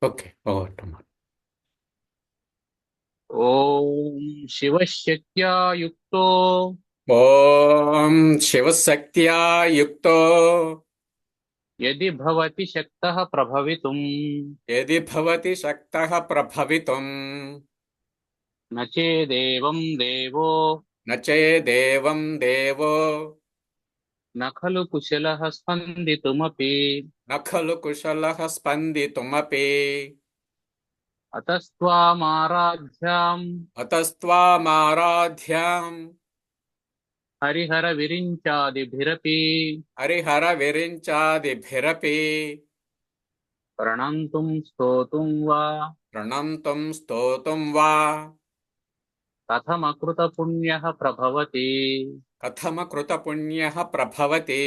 Okay. ఓటమ్మా. ఓం శివశక్త్యా యుక్తో ఓం శివశక్త్యా యుక్తో యది భవతి శక్తః ప్రభవితుం యది భవతి శక్తః ప్రభవితుం న చేదేవం దేవో న చేదేవం దేవో న ఖలు కుశలః స్పందితుమపి న ఖలు కుశలః స్పందితుమపి అతస్త్వామారాధ్యాం అతస్త్వామారాధ్యాం హరిహర విరించాదిభిరపి హరిహర విరించాదిభిరపి ప్రణంతుం స్తోతుం వా ప్రణంతుం స్తోతుం వా కథమకృత పుణ్యః ప్రభవతి. కథమకృతపుణ్యః ప్రభవతి.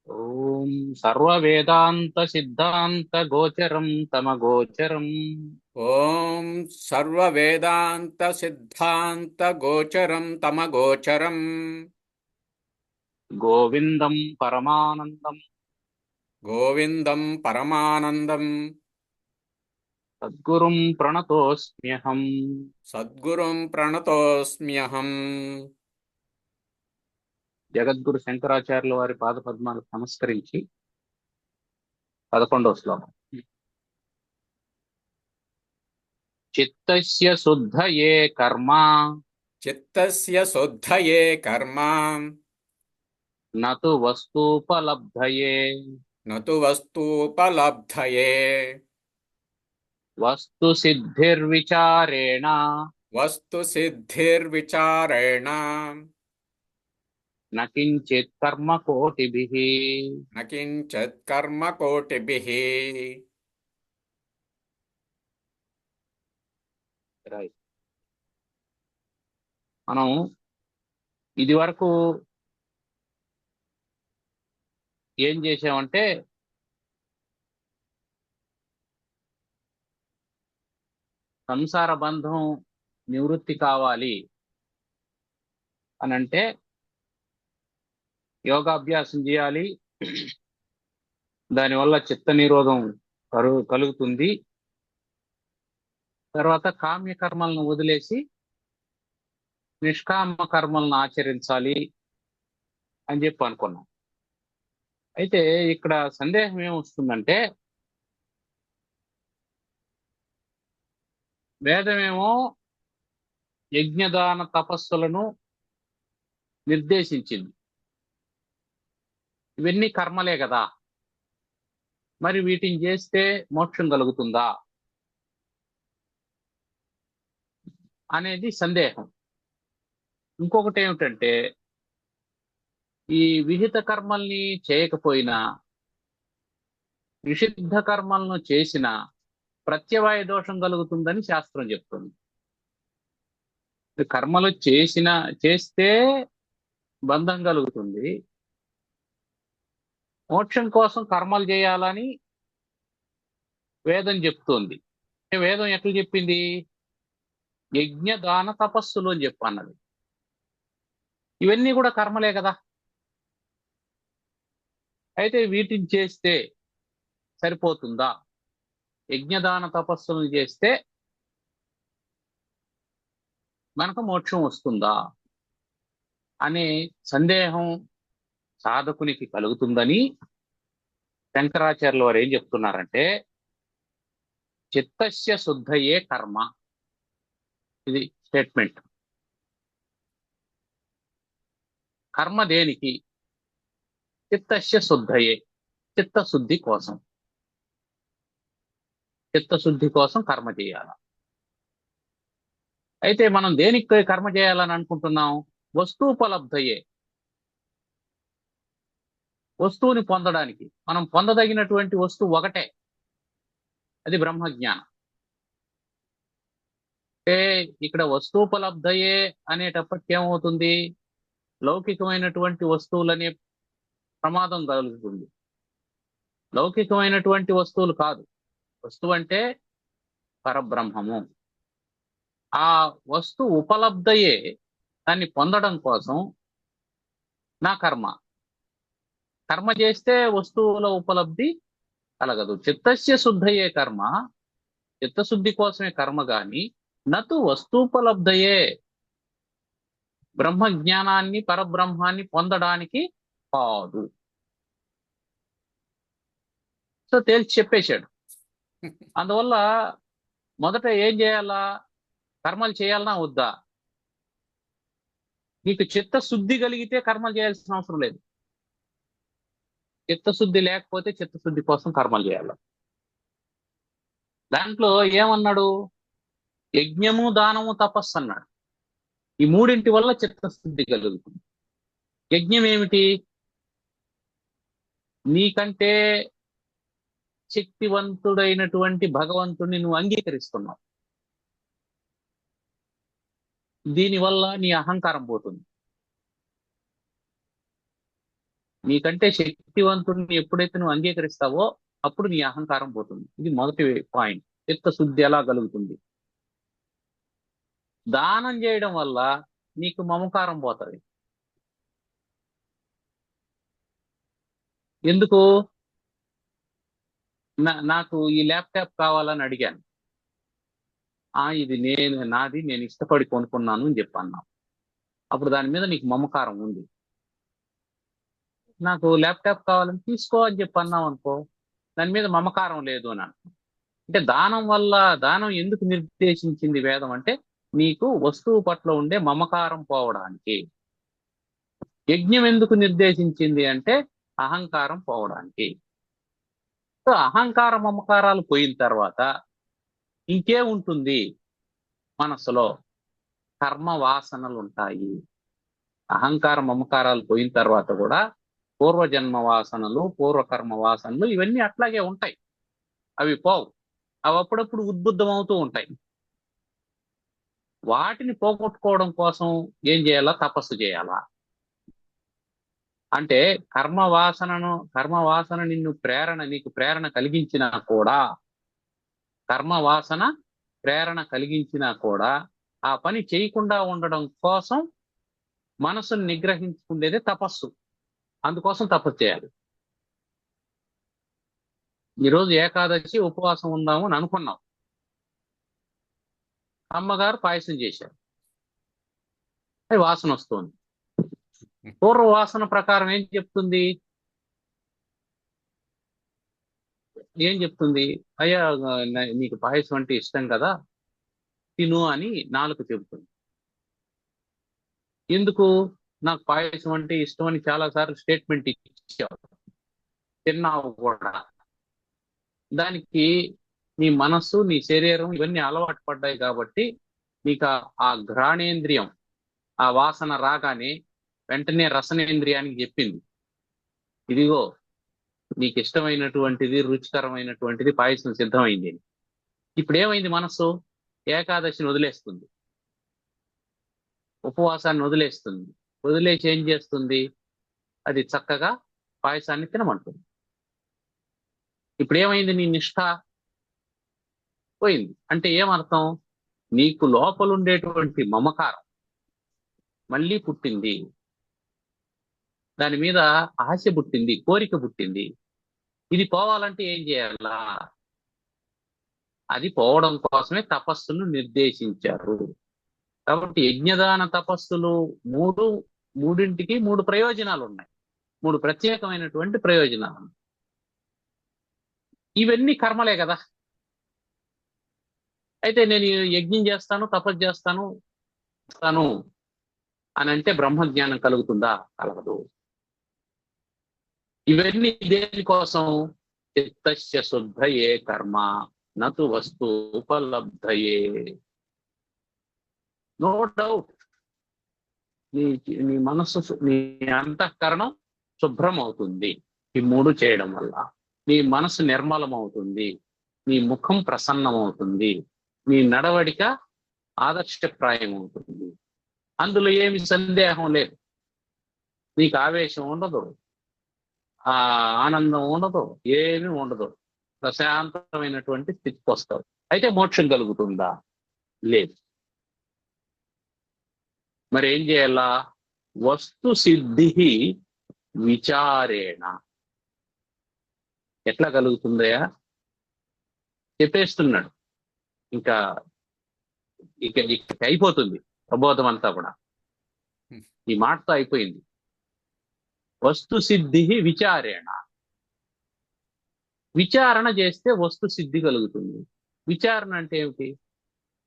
ఓం సర్వవేదాంత సిద్ధాంత గోచరం తమగోచరం ఓం సర్వవేదాంత సిద్ధాంత గోచరం తమగోచరం గోవిందం పరమానందం గోవిందం పరమానందం సద్గురుం ప్రణతోస్మ్యహం. సద్గురుం ప్రణతోస్మ్యహం. జగద్గురు శంకరాచార్యుల వారి పాద పద్మాలకు నమస్కరించి 11వ శ్లోకం. చిత్తస్య శుద్ధయే కర్మ చిత్తస్య శుద్ధయే కర్మ నతు వస్తూపలబ్ధయే నతు వస్తూపలబ్ధయే వస్తు సిద్ధిర్విచారేణ వస్తు సిద్ధిర్విచారేణ న కించిత్ కర్మ కోటిభిః. న కించిత్ కర్మ కోటిభిః. Right. మనం ఇది వరకు ఏం చేసామంటే సంసార బంధం నివృత్తి కావాలి అని అంటే యోగాభ్యాసం చేయాలి, దానివల్ల చిత్త నిరోధం కలుగుతుంది. తర్వాత కామ్య కర్మలను వదిలేసి నిష్కామ కర్మలను ఆచరించాలి అని చెప్పి అనుకున్నాం. అయితే ఇక్కడ సందేహం ఏమొస్తుందంటే, వేదమేమో యజ్ఞదాన తపస్సులను నిర్దేశించింది. ఇవన్నీ కర్మలే కదా, మరి వీటిని చేస్తే మోక్షం కలుగుతుందా అనేది సందేహం. ఇంకొకటి ఏమిటంటే, ఈ విహిత కర్మల్ని చేయకపోయినా నిషిద్ధ కర్మలను చేసిన ప్రత్యవాయ దోషం కలుగుతుందని శాస్త్రం చెప్తుంది. కర్మలు చేస్తే బంధం కలుగుతుంది, మోక్షం కోసం కర్మలు చేయాలని వేదం చెప్తోంది. వేదం ఎట్లా చెప్పింది? యజ్ఞ దాన తపస్సులు అని చెప్పన్నది. ఇవన్నీ కూడా కర్మలే కదా. అయితే వీటిని చేస్తే సరిపోతుందా? యజ్ఞదాన తపస్సులను చేస్తే మనకు మోక్షం వస్తుందా అనే సందేహం సాధకునికి కలుగుతుందని శంకరాచార్యుల వారు ఏం చెప్తున్నారంటే, చిత్తస్య శుద్ధయే కర్మ. ఇది స్టేట్మెంట్. కర్మ దేనికి? చిత్తస్య శుద్ధయే, చిత్తశుద్ధి కోసం. చిత్తశుద్ధి కోసం కర్మ చేయాలి. అయితే మనం దేనికి కర్మ చేయాలని అనుకుంటున్నాం? వస్తూపలబ్ధయే, వస్తువుని పొందడానికి. మనం పొందదగినటువంటి వస్తువు ఒకటే, అది బ్రహ్మజ్ఞానం. అంటే ఇక్కడ వస్తూపలబ్ధయే అనేటప్పటికి ఏమవుతుంది? లౌకికమైనటువంటి వస్తువులనే ప్రమాదం కలుగుతుంది. లౌకికమైనటువంటి వస్తువులు కాదు. వస్తువు అంటే పరబ్రహ్మము. ఆ వస్తు ఉపలబ్ధయే దాన్ని పొందడం కోసం నా కర్మ చేస్తే వస్తువుల ఉపలబ్ధి కలగదు. చిత్తస్య శుద్ధయే కర్మ, చిత్తశుద్ధి కోసమే కర్మ గాని నతు వస్తూపలబ్ధయే, బ్రహ్మ జ్ఞానాన్ని పరబ్రహ్మాన్ని పొందడానికి కాదు. సో తేల్చి చెప్పేశాడు. అందువల్ల మొదట ఏం చేయాలా? కర్మలు చేయాలన్నా వద్దా? నీకు చిత్తశుద్ధి కలిగితే కర్మలు చేయాల్సిన అవసరం లేదు. చిత్తశుద్ధి లేకపోతే చిత్తశుద్ధి కోసం కర్మలు చేయాలి. దాంట్లో ఏమన్నాడు? యజ్ఞము, దానము, తపస్సు అన్నాడు. ఈ మూడింటి వల్ల చిత్తశుద్ధి కలుగుతుంది. యజ్ఞం ఏమిటి? నీకంటే శక్తివంతుడైనటువంటి భగవంతుడిని నువ్వు అంగీకరిస్తున్నావు. దీనివల్ల నీ అహంకారం పోతుంది. నీకంటే శక్తివంతుడిని ఎప్పుడైతే నువ్వు అంగీకరిస్తావో అప్పుడు నీ అహంకారం పోతుంది. ఇది మొదటి పాయింట్. చిత్తశుద్ధి ఎలా కలుగుతుంది? దానం చేయడం వల్ల నీకు మమకారం పోతుంది. ఎందుకు? నాకు ఈ ల్యాప్టాప్ కావాలని అడిగాను. ఇది నాది, నేను ఇష్టపడి కొనుక్కున్నాను అని చెప్పన్నావు. అప్పుడు దాని మీద నీకు మమకారం ఉంది. నాకు ల్యాప్టాప్ కావాలని తీసుకో అని చెప్పన్నావు అనుకో, దాని మీద మమకారం లేదు అని అంటే దానం ఎందుకు నిర్దేశించింది వేదం అంటే నీకు వస్తువు పట్ల ఉండే మమకారం పోవడానికి. యజ్ఞం ఎందుకు నిర్దేశించింది అంటే అహంకారం పోవడానికి. సో అహంకార మమకారాలు పోయిన తర్వాత ఇంకే ఉంటుంది? మనస్సులో కర్మ వాసనలు ఉంటాయి. అహంకార మమకారాలు పోయిన తర్వాత కూడా పూర్వజన్మ వాసనలు, పూర్వకర్మ వాసనలు ఇవన్నీ అట్లాగే ఉంటాయి. అవి పోవు. అవి అప్పుడప్పుడు ఉద్బుద్ధం అవుతూ ఉంటాయి. వాటిని పోగొట్టుకోవడం కోసం ఏం చేయాలా? తపస్సు చేయాలా? అంటే కర్మ వాసన నీకు ప్రేరణ కలిగించినా కూడా, కర్మ వాసన ప్రేరణ కలిగించినా కూడా ఆ పని చేయకుండా ఉండడం కోసం మనసును నిగ్రహించుకునేదే తపస్సు. అందుకోసం తపస్సు చేయాలి. ఈరోజు ఏకాదశి ఉపవాసం ఉందాము అని అనుకున్నాం. అమ్మగారు పాయసం చేశారు, అది వాసన వస్తుంది. పూర్వ వాసన ప్రకారం ఏం చెప్తుంది? అయ్యా నీకు పాయసం అంటే ఇష్టం కదా, తిను అని నాలుక చెబుతుంది. ఎందుకు? నాకు పాయసం అంటే ఇష్టం అని చాలాసార్లు స్టేట్మెంట్ ఇచ్చావు, తిన్నావు కూడా. దానికి నీ మనస్సు, నీ శరీరం ఇవన్నీ అలవాటు పడ్డాయి కాబట్టి నీకు ఆ ఘ్రాణేంద్రియం, ఆ వాసన రాగానే వెంటనే రసనేంద్రియానికి చెప్పింది, ఇదిగో నీకు ఇష్టమైనటువంటిది, రుచికరమైనటువంటిది పాయసం సిద్ధమైంది. ఇప్పుడు ఏమైంది? మనస్సు ఏకాదశిని వదిలేస్తుంది, ఉపవాసాన్ని వదిలేస్తుంది. వదిలేసి ఏం చేస్తుంది? అది చక్కగా పాయసాన్ని తినమంటుంది. ఇప్పుడు ఏమైంది? నీ నిష్ఠ పోయింది. అంటే ఏమర్థం? నీకు లోపలుండేటువంటి మమకారం మళ్ళీ పుట్టింది, దాని మీద ఆశ పుట్టింది, కోరిక పుట్టింది. ఇది పోవాలంటే ఏం చేయాలా? అది పోవడం కోసమే తపస్సును నిర్దేశించారు. కాబట్టి యజ్ఞదాన తపస్సులు మూడింటికి 3 ప్రయోజనాలు ఉన్నాయి. 3 ప్రత్యేకమైనటువంటి ప్రయోజనాలు. ఇవన్నీ కర్మలే కదా. అయితే నేను యజ్ఞం చేస్తాను, తపస్సు చేస్తాను అని అంటే బ్రహ్మజ్ఞానం కలుగుతుందా? కలగదు. ఇవన్నీ దేనికోసం? చిత్తస్య శుద్ధయే కర్మ నతు వస్తు ఉపలబ్ధయే. నో డౌట్, నీ మనస్సు, నీ అంతఃకరణం శుభ్రం అవుతుంది ఈ 3 చేయడం వల్ల. నీ మనసు నిర్మలం అవుతుంది, నీ ముఖం ప్రసన్నమవుతుంది, నీ నడవడిక ఆదర్శప్రాయం అవుతుంది. అందులో ఏమి సందేహం లేదు. నీకు ఆవేశం ఉండదు, ఆనందం ఉండదు, ఏమీ ఉండదు. ప్రశాంతమైనటువంటి స్థితికి వస్తావు. అయితే మోక్షం కలుగుతుందా? లేదు. మరి ఏం చేయాలా? వస్తు సిద్ధి విచారేణ. ఎట్లా కలుగుతుందయా చెప్పేస్తున్నాడు. ఇంకా ఇక ఇక అయిపోతుంది ప్రబోధం అంతా కూడా. ఈ మాటతో అయిపోయింది. వస్తు సిద్ధి విచారేణ. విచారణ చేస్తే వస్తు సిద్ధి కలుగుతుంది. విచారణ అంటే ఏమిటి?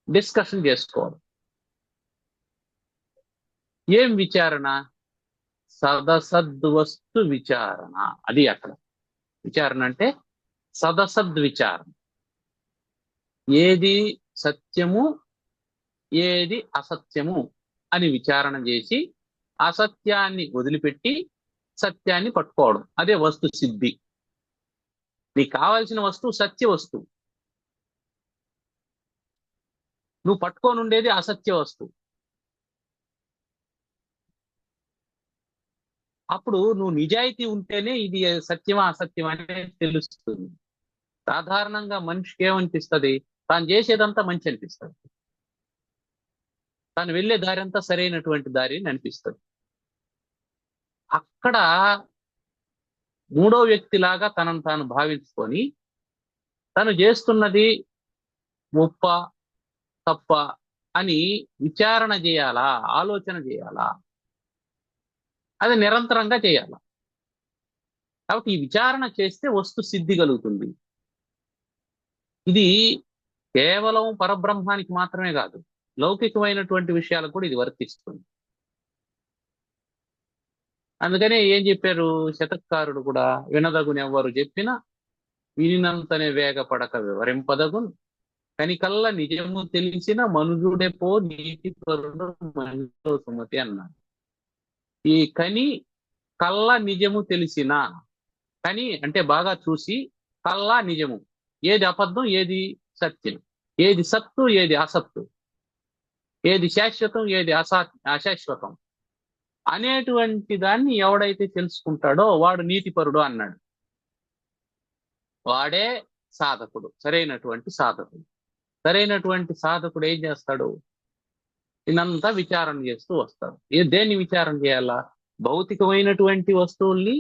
డిస్కషన్ చేసుకోవాలి. ఏం విచారణ? సదసద్వస్తు విచారణ. అది అక్కడ విచారణ అంటే సదసద్ విచారణ. ఏది సత్యము ఏది అసత్యము అని విచారణ చేసి అసత్యాన్ని వదిలిపెట్టి సత్యాన్ని పట్టుకోవడం, అదే వస్తు సిద్ధి. నీకు కావాల్సిన వస్తువు సత్య వస్తువు, నువ్వు పట్టుకొని ఉండేది అసత్య వస్తువు. అప్పుడు నువ్వు నిజాయితీ ఉంటేనే ఇది సత్యమా అసత్యమా అనేది తెలుస్తుంది. సాధారణంగా మనిషికి ఏమనిపిస్తుంది? తాను చేసేదంతా మంచి అనిపిస్తుంది, తాను వెళ్ళే దారి అంతా సరైనటువంటి దారి అని అనిపిస్తుంది. అక్కడ మూడో వ్యక్తిలాగా తనను తాను భావించుకొని తను చేస్తున్నది ఒప్ప తప్ప అని విచారణ చేయాలా, ఆలోచన చేయాలా, అది నిరంతరంగా చేయాలా. కాబట్టి ఈ విచారణ చేస్తే వస్తు సిద్ధి కలుగుతుంది. ఇది కేవలం పరబ్రహ్మానికి మాత్రమే కాదు, లౌకికమైనటువంటి విషయాలకు కూడా ఇది వర్తిస్తుంది. అందుకనే ఏం చెప్పారు శతకారుడు కూడా, వినదగునెవ్వరు చెప్పినా వినినంతనే వేగపడక వివరింపదగును, కనికల్ల నిజము తెలిసిన మనుజుడే పో నీతి పరుడు మనిలో సుమతి అన్నాడు. ఈ కని కళ్ళ నిజము తెలిసిన, కని అంటే బాగా చూసి, కళ్ళ నిజము, ఏది అబద్ధం ఏది సత్యం, ఏది సత్తు ఏది అసత్తు, ఏది శాశ్వతం ఏది అశాశ్వతం అనేటువంటి దాన్ని ఎవడైతే తెలుసుకుంటాడో వాడు నీతిపరుడు అన్నాడు. వాడే సాధకుడు, సరైనటువంటి సాధకుడు. సరైనటువంటి సాధకుడు ఏం చేస్తాడు? ఇదంతా విచారణ చేస్తూ వస్తాడు. దేన్ని విచారణ చేయాలా? భౌతికమైనటువంటి వస్తువుల్ని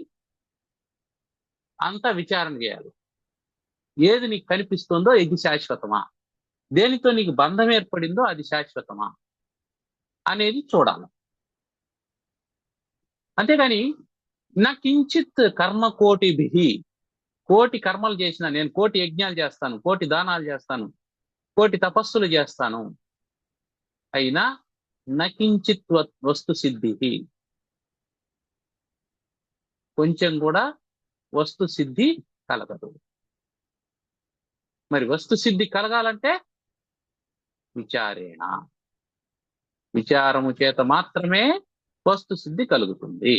అంతా విచారణ చేయాలి. ఏది నీకు కనిపిస్తుందో ఇది శాశ్వతమా, దేనితో నీకు బంధం ఏర్పడిందో అది శాశ్వతమా అనేది చూడాలి. అంతేగాని నా కించిత్ కర్మ కోటిభిః, కోటి కర్మలు చేసిన, నేను కోటి యజ్ఞాలు చేస్తాను, కోటి దానాలు చేస్తాను, కోటి తపస్సులు చేస్తాను, అయినా నకించిత్ వస్తు సిద్ధి, కొంచెం కూడా వస్తు సిద్ధి కలగదు. మరి వస్తు సిద్ధి కలగాలంటే విచారేణ, విచారము చేత మాత్రమే వస్తు సిద్ధి కలుగుతుంది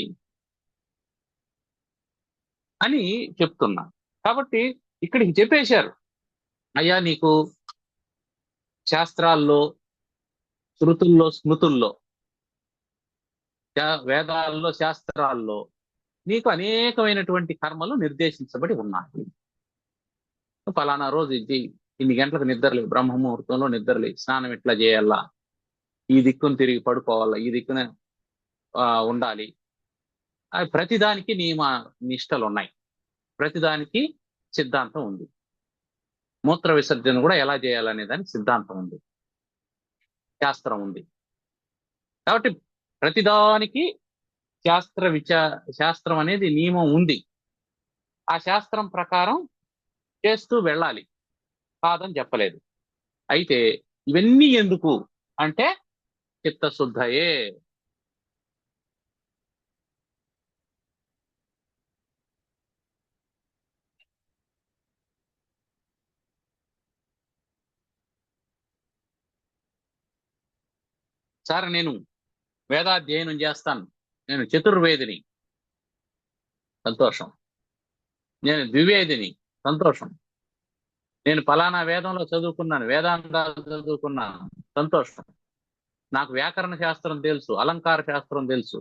అని చెప్తున్నా. కాబట్టి ఇక్కడికి చెప్పేశారు, అయ్యా నీకు శాస్త్రాల్లో, శృతుల్లో, స్మృతుల్లో, వేదాల్లో, శాస్త్రాల్లో నీకు అనేకమైనటువంటి కర్మలు నిర్దేశించబడి ఉన్నాయి. ఫలానా రోజు ఇది ఇన్ని గంటలకు నిద్రలేవు, బ్రహ్మముహూర్తంలో నిద్రలేవు, స్నానం ఎట్లా చేయాలా, ఈ దిక్కును తిరిగి పడుకోవాలా, ఈ దిక్కున ఉండాలి, ప్రతిదానికి నియమ నిష్టలు ఉన్నాయి, ప్రతిదానికి సిద్ధాంతం ఉంది. మూత్ర విసర్జన కూడా ఎలా చేయాలనే దానికి సిద్ధాంతం ఉంది, శాస్త్రం ఉంది. కాబట్టి ప్రతిదానికి శాస్త్రం అనేది నియమం ఉంది. ఆ శాస్త్రం ప్రకారం చేస్తూ వెళ్ళాలి, కాదని చెప్పలేదు. అయితే ఇవన్నీ ఎందుకు అంటే చిత్తశుద్ధయే. సార్ నేను వేదాధ్యయనం చేస్తాను, నేను చతుర్వేదిని, సంతోషం. నేను ద్వివేదిని, సంతోషం. నేను ఫలానా వేదంలో చదువుకున్నాను, వేదాంతాలు చదువుకున్నాను, సంతోషం. నాకు వ్యాకరణ శాస్త్రం తెలుసు, అలంకార శాస్త్రం తెలుసు,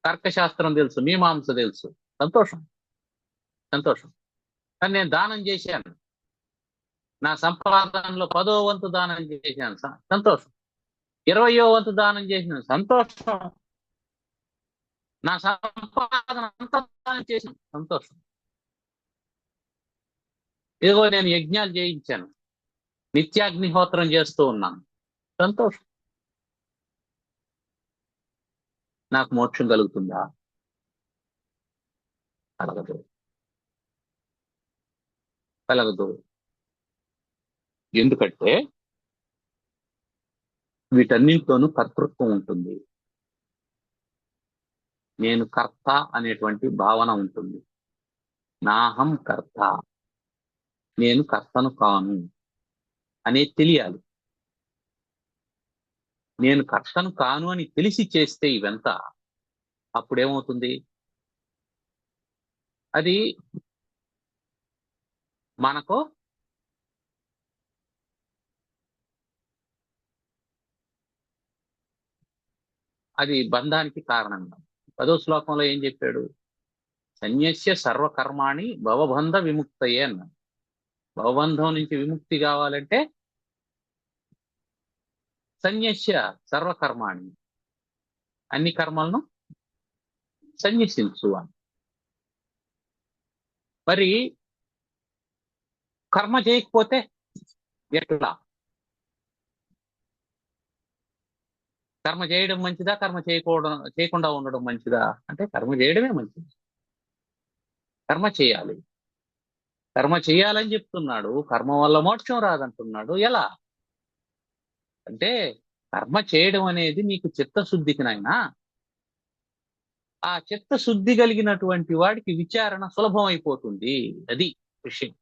తర్కశాస్త్రం తెలుసు, మీమాంస తెలుసు, సంతోషం, సంతోషం. కానీ నేను దానం చేశాను, నా సంపాదనలో 10వ వంతు దానం చేశాను, సంతోషం. 20వ వంతు దానం చేసిన సంతోషం, నా సంపాదన అంతా దానం చేసిన సంతోషం. ఇదిగో నేను యజ్ఞాలు చేయించాను, నిత్యాగ్నిహోత్రం చేస్తూ ఉన్నాను, సంతోషం. నాకు మోక్షం కలుగుతుందా? కలగదు, కలగదు. ఎందుకంటే వీటన్నింటిలోనూ కర్తృత్వం ఉంటుంది. నేను కర్త అనేటువంటి భావన ఉంటుంది. నాహం కర్త, నేను కర్తను కాను అనేది తెలియాలి. నేను కర్తను కాను అని తెలిసి చేస్తే ఇవంతా అప్పుడేమవుతుంది? అది మనకు అది బంధానికి కారణంగా. 10వ శ్లోకంలో ఏం చెప్పాడు? సన్యస్య సర్వకర్మాణి భవబంధ విముక్తయే అన్నాడు. భవబంధం నుంచి విముక్తి కావాలంటే సన్యస్య సర్వకర్మాణి, అన్ని కర్మలను సన్యసించు అని. మరి కర్మ చేయకపోతే ఎట్లా? కర్మ చేయడం మంచిదా, కర్మ చేయకుండా ఉండడం మంచిదా అంటే కర్మ చేయడమే మంచిది. కర్మ చేయాలి, కర్మ చేయాలని చెప్తున్నాడు. కర్మ వల్ల మోక్షం రాదంటున్నాడు. ఎలా అంటే కర్మ చేయడం అనేది నీకు చిత్తశుద్ధికి నాయనా. ఆ చిత్తశుద్ధి కలిగినటువంటి వాడికి విచారణ సులభం అయిపోతుంది. అది విషయం.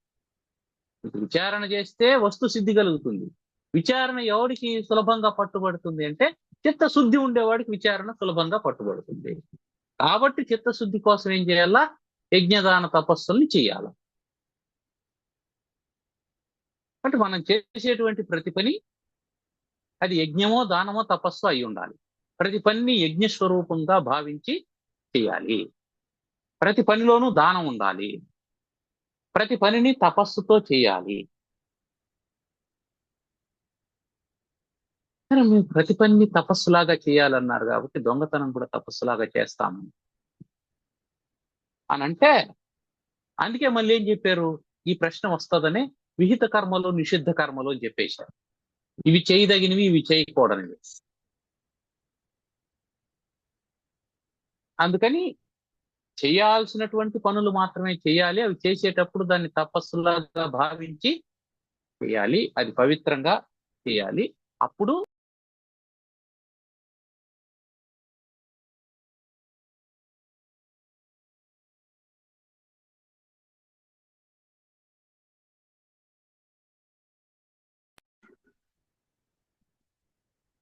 విచారణ చేస్తే వస్తు సిద్ధి కలుగుతుంది. విచారణ ఎవరికి సులభంగా పట్టుబడుతుంది అంటే చిత్తశుద్ధి ఉండేవాడికి విచారణ సులభంగా పట్టుబడుతుంది. కాబట్టి చిత్తశుద్ధి కోసం ఏం చేయాలా? యజ్ఞదాన తపస్సుల్ని చేయాలి. అంటే మనం చేసేటువంటి ప్రతి పని అది యజ్ఞమో దానమో తపస్సు అయి ఉండాలి. ప్రతి పనిని యజ్ఞ స్వరూపంగా భావించి చేయాలి. ప్రతి పనిలోనూ దానం ఉండాలి. ప్రతి పనిని తపస్సుతో చేయాలి. సరే, మేము ప్రతి పనిని తపస్సులాగా చేయాలన్నారు కాబట్టి దొంగతనం కూడా తపస్సులాగా చేస్తాము అని అంటే, అందుకే మళ్ళీ ఏం చెప్పారు? ఈ ప్రశ్న వస్తుందని విహిత కర్మలు నిషిద్ధ కర్మలు అని చెప్పేశారు. ఇవి చేయదగినవి, ఇవి చేయకూడనివి. అందుకని చేయాల్సినటువంటి పనులు మాత్రమే చేయాలి. అవి చేసేటప్పుడు దాన్ని తపస్సులాగా భావించి చేయాలి. అది పవిత్రంగా చేయాలి. అప్పుడు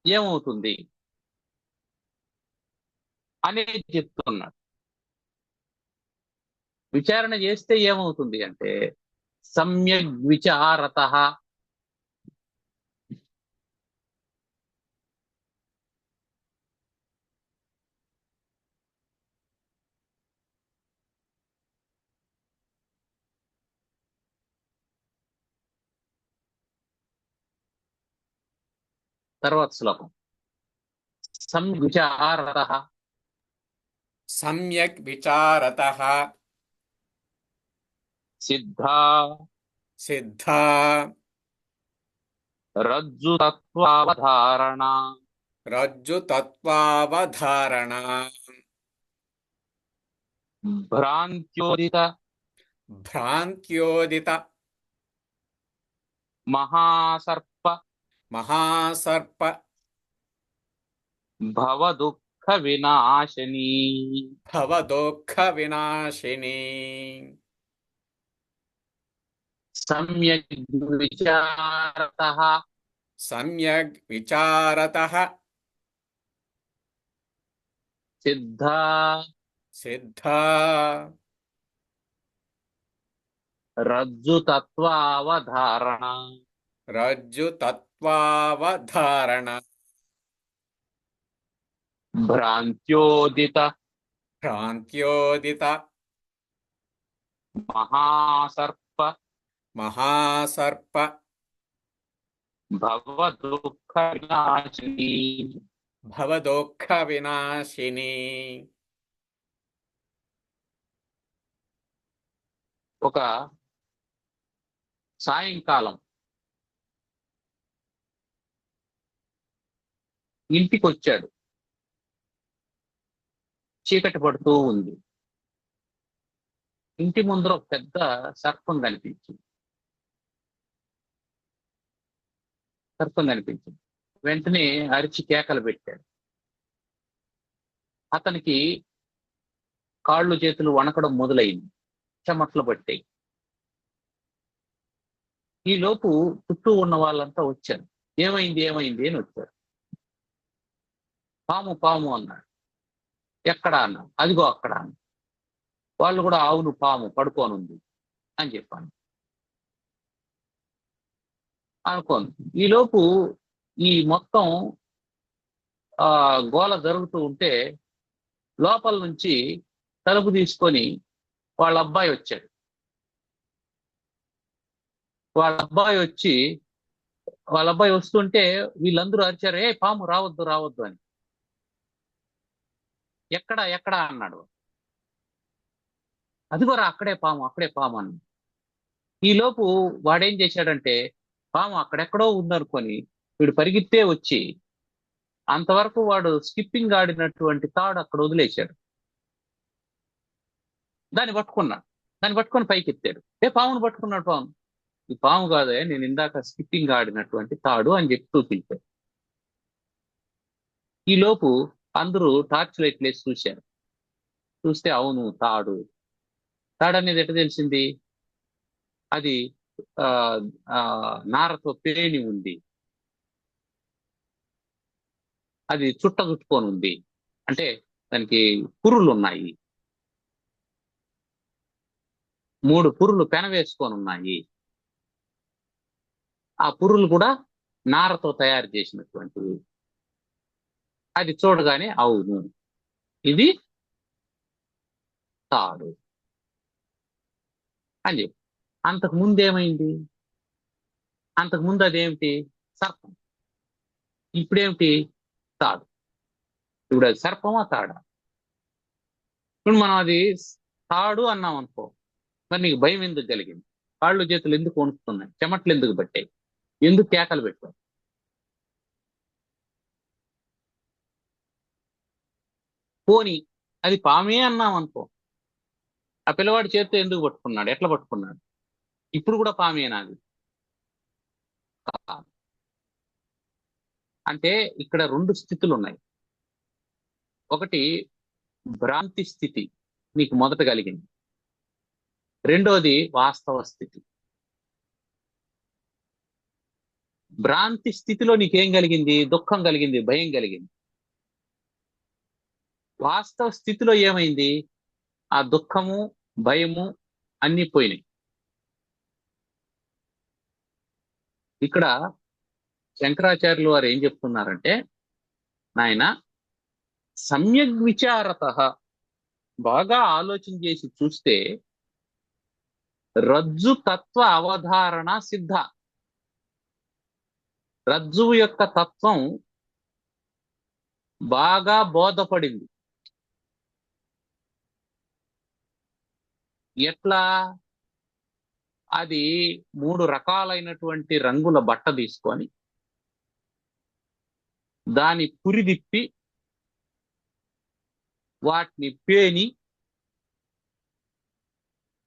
ఏమవుతుంది అనేది చెప్తున్నాడు. విచారణ చేస్తే ఏమవుతుంది అంటే సమ్యగ్ విచారత, తర్వాత శ్లోకం సంవిచారత సమ్యక్ విచారతః సిద్ధా సిద్ధా రజ్జుతత్వావధారణ రజ్జుతత్వావధారణ భ్రాంత్యోదిత భ్రాంత్యోదిత మహాసర్ప మహాసర్ప భవదుఃఖ వినాశిని. భవదుఃఖ వినాశిని. సమ్యగ్ విచారత సమ్యగ్ విచారతః సిద్ధా సిద్ధా రజ్జుతత్వావధారణ రజ్జుతత్వావధారణ భ్రాంత్యోదిత భ్రాంత్యోదిత మహాసర్ప మహాసర్ప భవ దుఃఖ వినాశిని. భవదోఃఖ వినాశిని. ఒక సాయంకాలం ఇంటికి వచ్చాడు. చీకటి పడుతూ ఉంది. ఇంటి ముందర ఒక పెద్ద సర్పం కనిపించింది. వెంటనే అరిచి కేకలు పెట్టాడు. అతనికి కాళ్ళు చేతులు వణకడం మొదలైంది. చెమట్లు పట్టాయి. ఈ లోపు చుట్టూ ఉన్న వాళ్ళంతా వచ్చారు. ఏమైంది అని వచ్చారు. పాము అన్నాడు. ఎక్కడా అన్నాడు. అదిగో అక్కడ అన్నాడు. వాళ్ళు కూడా అవును పాము పడుకోనుంది అని చెప్పాను. అనుకోను. ఈలోపు ఈ మొత్తం గోల జరుగుతూ ఉంటే లోపల నుంచి తలుపు తీసుకొని వాళ్ళ అబ్బాయి వచ్చాడు. వాళ్ళ అబ్బాయి వస్తుంటే వీళ్ళందరూ అరిచారు, ఏ పాము రావద్దు అని. ఎక్కడా అన్నాడు. అదిగోరా అక్కడే పాము అన్నాడు. ఈలోపు వాడేం చేశాడంటే పాము అక్కడెక్కడో ఉందనుకొని వీడు పరిగెత్తే వచ్చి అంతవరకు వాడు స్కిప్పింగ్ ఆడినటువంటి తాడు అక్కడ వదిలేశాడు. దాన్ని పట్టుకొని పైకి ఎత్తాడు. పామును పట్టుకున్నాడు. పాము ఈ పాము కాదే, నేను ఇందాక స్కిప్పింగ్ ఆడినటువంటి తాడు అని చెప్పి చూపించాడు. ఈలోపు అందరూ టార్చ్ లైట్లు వేసి చూశారు. చూస్తే అవును తాడు అనేది ఎట్లా తెలిసింది? అది నారతో పేని ఉంది. అది చుట్టుకొని ఉంది. అంటే దానికి పుర్రులు ఉన్నాయి. 3 పుర్రులు పెనవేసుకొని ఉన్నాయి. ఆ పుర్రులు కూడా నారతో తయారు చేసినటువంటివి. అది చూడగానే అవును ఇది తాడు అని చెప్పి. అంతకుముందు ఏమైంది? అంతకుముందు అదేమిటి? సర్పం. ఇప్పుడేమిటి? తాడు. ఇప్పుడు అది సర్పమా తాడా? ఇప్పుడు మనం అది తాడు అన్నాం అనుకో, మరి నీకు భయం ఎందుకు కలిగింది? కాళ్ళు చేతులు ఎందుకు వణుకుతున్నాయి? చెమట్లు ఎందుకు పట్టాయి? ఎందుకు కేకలు పెట్టావు? పోని అది పామే అన్నాం అనుకో, ఆ పిల్లవాడి చేతితో ఎందుకు పట్టుకున్నాడు? ఎట్లా పట్టుకున్నాడు? ఇప్పుడు కూడా పామేనా అది? అంటే ఇక్కడ 2 స్థితులు ఉన్నాయి. ఒకటి భ్రాంతి స్థితి నీకు మొదట కలిగింది. రెండోది వాస్తవ స్థితి. భ్రాంతి స్థితిలో నీకేం కలిగింది? దుఃఖం కలిగింది, భయం కలిగింది. వాస్తవ స్థితిలో ఏమైంది? ఆ దుఃఖము భయము అన్ని పోయినాయి. ఇక్కడ శంకరాచార్యులు వారు ఏం చెప్తున్నారంటే, నాయన సమ్యగ్ విచారత, బాగా ఆలోచన చేసి చూస్తే రజ్జు తత్వ అవధారణ సిద్ధ. రజ్జువు యొక్క తత్వం బాగా బోధపడింది. ఎట్లా? అది 3 రకాలైనటువంటి రంగుల బట్ట తీసుకొని దాని పురిదిప్పి వాటిని పేని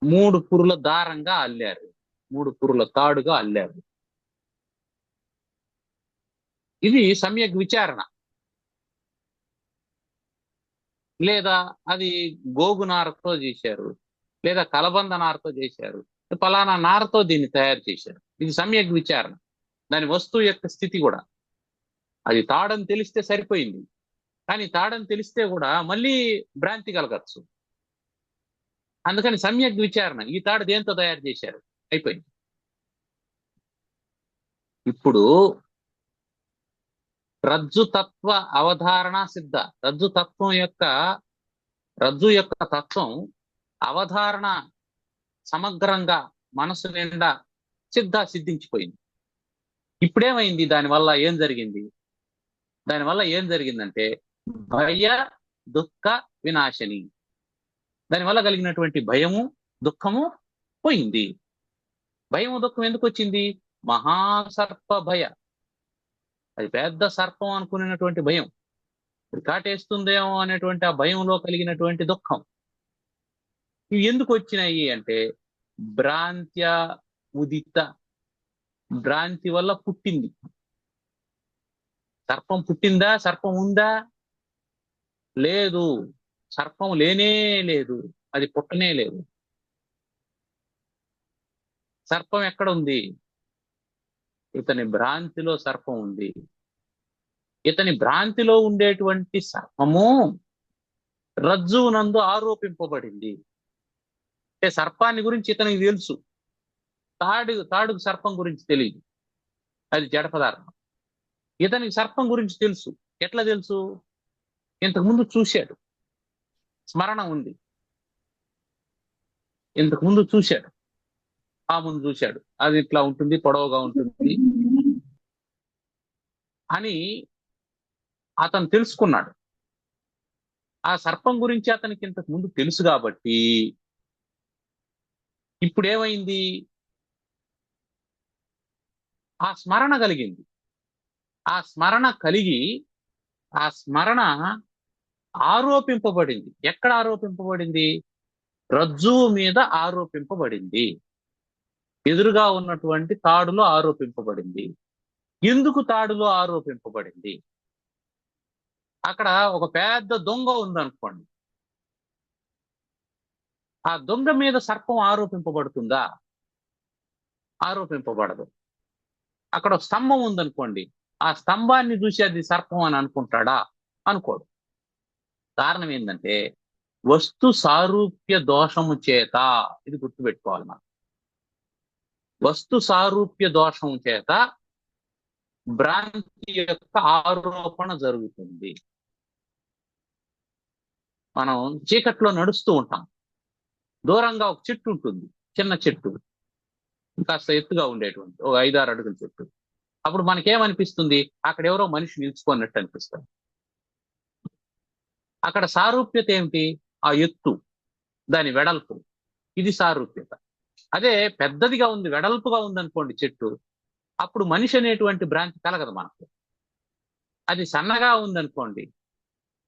3 పురుల దారంగా అల్లారు, 3 పురుల తాడుగా అల్లారు. ఇది సమ్యక్ విచారణ. లేదా అది గోగు నారతో చేశారు, లేదా కలబంద నారతో చేశారు, ఫలానా నారతో దీన్ని తయారు చేశారు. ఇది సమ్యక్ విచారణ. దాని వస్తువు యొక్క స్థితి కూడా అది తాడని తెలిస్తే సరిపోయింది. కానీ తాడని తెలిస్తే కూడా మళ్ళీ భ్రాంతి కలగచ్చు. అందుకని సమ్యక్ విచారణ. ఈ తాడు దేంతో తయారు చేశారు? అయిపోయింది. ఇప్పుడు రజ్జుతత్వ అవధారణ సిద్ధ. రజ్జు యొక్క తత్వం అవధారణ సమగ్రంగా మనసు నిండా సిద్ధించిపోయింది. ఇప్పుడేమైంది? దానివల్ల ఏం జరిగింది? దానివల్ల ఏం జరిగిందంటే భయ దుఃఖ వినాశిని. దానివల్ల కలిగినటువంటి భయము దుఃఖము పోయింది. భయము దుఃఖం ఎందుకు వచ్చింది? మహాసర్ప భయ. అది పెద్ద సర్పం అనుకునేటువంటి భయం, ఇది కాటేస్తుందేమో అనేటువంటి ఆ భయంలో కలిగినటువంటి దుఃఖం. ఇవి ఎందుకు వచ్చినాయి అంటే భ్రాంత్య ఉదిత, భ్రాంతి వల్ల పుట్టింది. సర్పం పుట్టిందా? సర్పం ఉందా? లేదు. సర్పం లేనే లేదు, అది పుట్టనే లేదు. సర్పం ఎక్కడ ఉంది? ఇతని భ్రాంతిలో సర్పం ఉంది. ఇతని భ్రాంతిలో ఉండేటువంటి సర్పము రజ్జువునందు ఆరోపింపబడింది. అంటే సర్పాన్ని గురించి ఇతనికి తెలుసు, తాడుకు సర్పం గురించి తెలియదు, అది జడ పదార్థం. ఇతనికి సర్పం గురించి తెలుసు. ఎట్లా తెలుసు? ఇంతకు ముందు చూశాడు, స్మరణ ఉంది. ఇంతకు ముందు చూశాడు, ఆ ముందు చూశాడు, అది ఇట్లా ఉంటుంది, పొడవుగా ఉంటుంది అని అతను తెలుసుకున్నాడు. ఆ సర్పం గురించి అతనికి ఇంతకు ముందు తెలుసు కాబట్టి ఇప్పుడు ఏమైంది? ఆ స్మరణ కలిగింది. ఆ స్మరణ కలిగి ఆ స్మరణ ఆరోపింపబడింది. ఎక్కడ ఆరోపింపబడింది? రజ్జువు మీద ఆరోపింపబడింది. ఎదురుగా ఉన్నటువంటి తాడులో ఆరోపింపబడింది. ఎందుకు తాడులో ఆరోపింపబడింది? అక్కడ ఒక పెద్ద దొంగ ఉందనుకోండి, ఆ దొంగ మీద సర్పం ఆరోపింపబడుతుందా? ఆరోపింపబడదు. అక్కడ ఒక స్తంభం ఉందనుకోండి, ఆ స్తంభాన్ని చూసి అది సర్పం అని అనుకుంటాడా? అనుకోడు. కారణం ఏంటంటే వస్తు సారూప్య దోషము చేత. ఇది గుర్తుపెట్టుకోవాలి మనం. వస్తు సారూప్య దోషము చేత భ్రాంతి యొక్క ఆరోపణ జరుగుతుంది. మనం చీకట్లో నడుస్తూ ఉంటాం, దూరంగా ఒక చెట్టు ఉంటుంది, చిన్న చెట్టు, కాస్త ఎత్తుగా ఉండేటువంటి ఒక 5-6 అడుగుల చెట్టు. అప్పుడు మనకేమనిపిస్తుంది? అక్కడ ఎవరో మనిషి నిల్చుకున్నట్టు అనిపిస్తుంది. అక్కడ సారూప్యత ఏమిటి? ఆ ఎత్తు, దాని వెడల్పు, ఇది సారూప్యత. అదే పెద్దదిగా ఉంది, వెడల్పుగా ఉంది అనుకోండి చెట్టు, అప్పుడు మనిషి అనేటువంటి భ్రాంతి కలగదు మనకు. అది సన్నగా ఉందనుకోండి,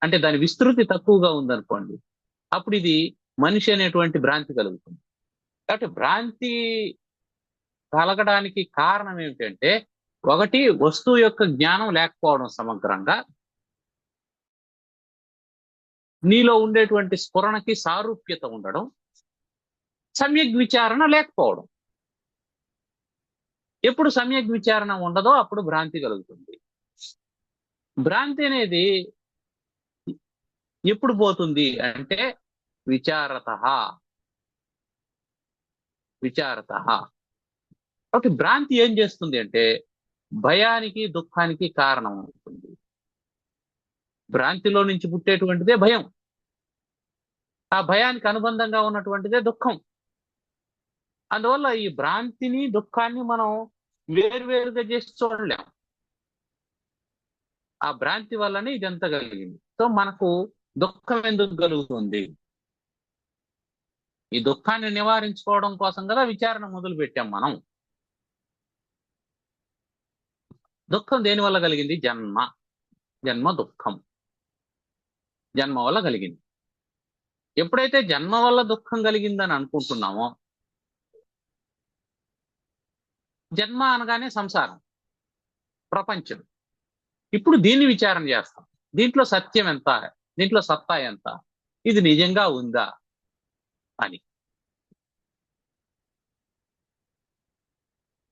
అంటే దాని విస్తృతి తక్కువగా ఉందనుకోండి, అప్పుడు ఇది మనిషి అనేటువంటి భ్రాంతి కలుగుతుంది. కాబట్టి భ్రాంతి కలగడానికి కారణం ఏమిటంటే, ఒకటి వస్తువు యొక్క జ్ఞానం లేకపోవడం సమగ్రంగా, నీలో ఉండేటువంటి స్ఫురణకి సారూప్యత ఉండడం, సమ్యక్ విచారణ లేకపోవడం. ఎప్పుడు సమ్యక్ విచారణ ఉండదో అప్పుడు భ్రాంతి కలుగుతుంది. భ్రాంతి అనేది ఎప్పుడు పోతుంది అంటే విచారత. కాబట్టి భ్రాంతి ఏం చేస్తుంది అంటే భయానికి దుఃఖానికి కారణం అవుతుంది. భ్రాంతిలో నుంచి పుట్టేటువంటిదే భయం, ఆ భయానికి అనుబంధంగా ఉన్నటువంటిదే దుఃఖం. అందువల్ల ఈ భ్రాంతిని దుఃఖాన్ని మనం వేరువేరుగా చేసి చూడలేం. ఆ భ్రాంతి వల్లనే ఇదంతా కలిగింది. సో మనకు దుఃఖం ఎందుకు కలుగుతుంది? ఈ దుఃఖాన్ని నివారించుకోవడం కోసం కదా విచారణ మొదలు పెట్టాం మనం. దుఃఖం దేని వల్ల కలిగింది? జన్మ దుఃఖం, జన్మ వల్ల కలిగింది. ఎప్పుడైతే జన్మ వల్ల దుఃఖం కలిగిందని అనుకుంటున్నామో, జన్మ అనగానే సంసారం, ప్రపంచం, ఇప్పుడు దీన్ని విచారణ చేస్తాం. దీంట్లో సత్యం ఎంత, దీంట్లో సత్తా ఎంత, ఇది నిజంగా ఉందా అని.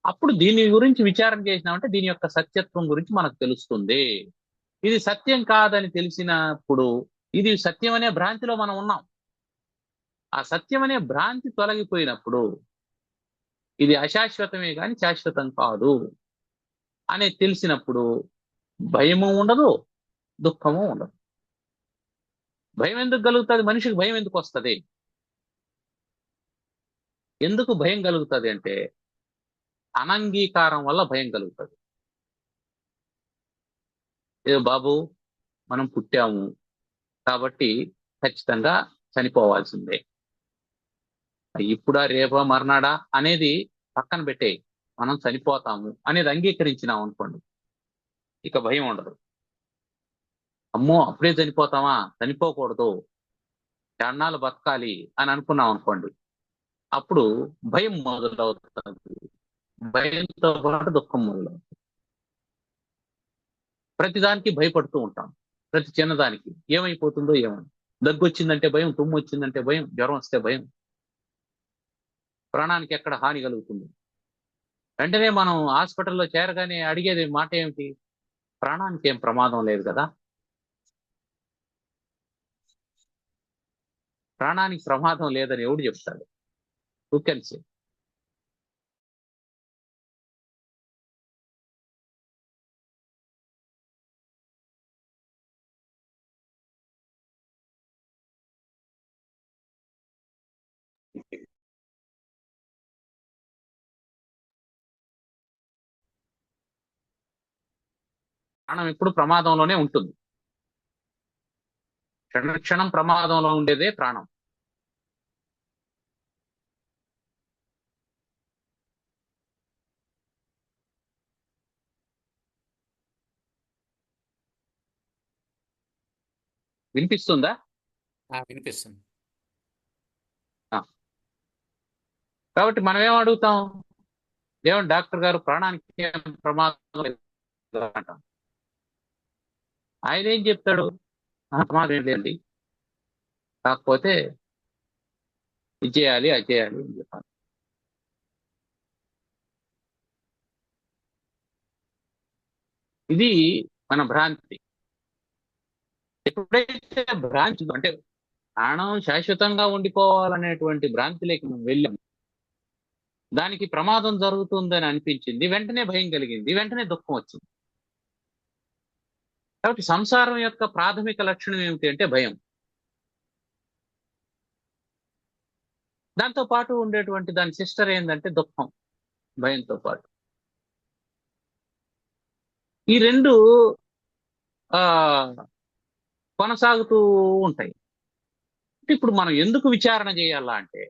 అప్పుడు దీని గురించి విచారణ చేసినామంటే దీని యొక్క సత్యత్వం గురించి మనకు తెలుస్తుంది. ఇది సత్యం కాదని తెలిసినప్పుడు, ఇది సత్యం అనే భ్రాంతిలో మనం ఉన్నాం. ఆ సత్యం అనే భ్రాంతి తొలగిపోయినప్పుడు ఇది అశాశ్వతమే కానీ శాశ్వతం కాదు అనేది తెలిసినప్పుడు భయము ఉండదు, దుఃఖము ఉండదు. భయం ఎందుకు కలుగుతుంది? మనిషికి భయం ఎందుకు వస్తుంది? ఎందుకు భయం కలుగుతుంది అంటే అనంగీకారం వల్ల భయం కలుగుతుంది. ఏదో బాబు మనం పుట్టాము కాబట్టి ఖచ్చితంగా చనిపోవాల్సిందే, ఇప్పుడా రేపా మర్నాడా అనేది పక్కన పెట్టే, మనం చనిపోతాము అనేది అంగీకరించినాం అనుకోండి, ఇక భయం ఉండదు. అమ్మో అప్పుడే చనిపోతామా, చనిపోకూడదు, చాన్నాళ్ళు బతకాలి అని అనుకున్నాం అనుకోండి, అప్పుడు భయం మొదలవుతుంది. భయంతో పాటు దుఃఖం మొదలవుతుంది. ప్రతిదానికి భయపడుతూ ఉంటాం. ప్రతి చిన్నదానికి ఏమైపోతుందో ఏమో. దగ్గు వచ్చిందంటే భయం, తుమ్ము వచ్చిందంటే భయం, జ్వరం వస్తే భయం. ప్రాణానికి ఎక్కడ హాని కలుగుతుంది. వెంటనే మనం హాస్పిటల్లో చేరగానే అడిగేది మాట ఏమిటి? ప్రాణానికి ఏం ప్రమాదం లేదు కదా, ప్రాణానికి ప్రమాదం లేదని ఎవడు చెప్తాడు? Who can say? ప్రాణం ఎప్పుడు ప్రమాదంలోనే ఉంటుంది. క్షణం ప్రమాదంలో ఉండేదే ప్రాణం. వినిపిస్తుందా? వినిపిస్తుంది. ఆ. కాబట్టి మనం ఏం అడుగుతాం? ఏమండి డాక్టర్ గారు, ప్రాణానికి ఏం ప్రమాదం లేదు అంటాం. ఆయన ఏం చెప్తాడు? ప్రమాదం ఏం లేదండి, కాకపోతే ఇది చేయాలి అది చేయాలి అని చెప్పాలి. ఇది మన భ్రాంతి. ఎప్పుడైతే భ్రాంతి అంటే ప్రాణం శాశ్వతంగా ఉండిపోవాలనేటువంటి భ్రాంతిలోకి మనం వెళ్ళాం, దానికి ప్రమాదం జరుగుతుందని అనిపించింది, వెంటనే భయం కలిగింది, వెంటనే దుఃఖం వచ్చింది. కాబట్టి సంసారం యొక్క ప్రాథమిక లక్షణం ఏమిటి అంటే భయం. దాంతో పాటు ఉండేటువంటి దాని సిస్టర్ ఏంటంటే దుఃఖం, భయంతో పాటు. ఈ రెండు ఆ కొనసాగుతూ ఉంటాయి. ఇప్పుడు మనం ఎందుకు విచారణ చేయాలా అంటే,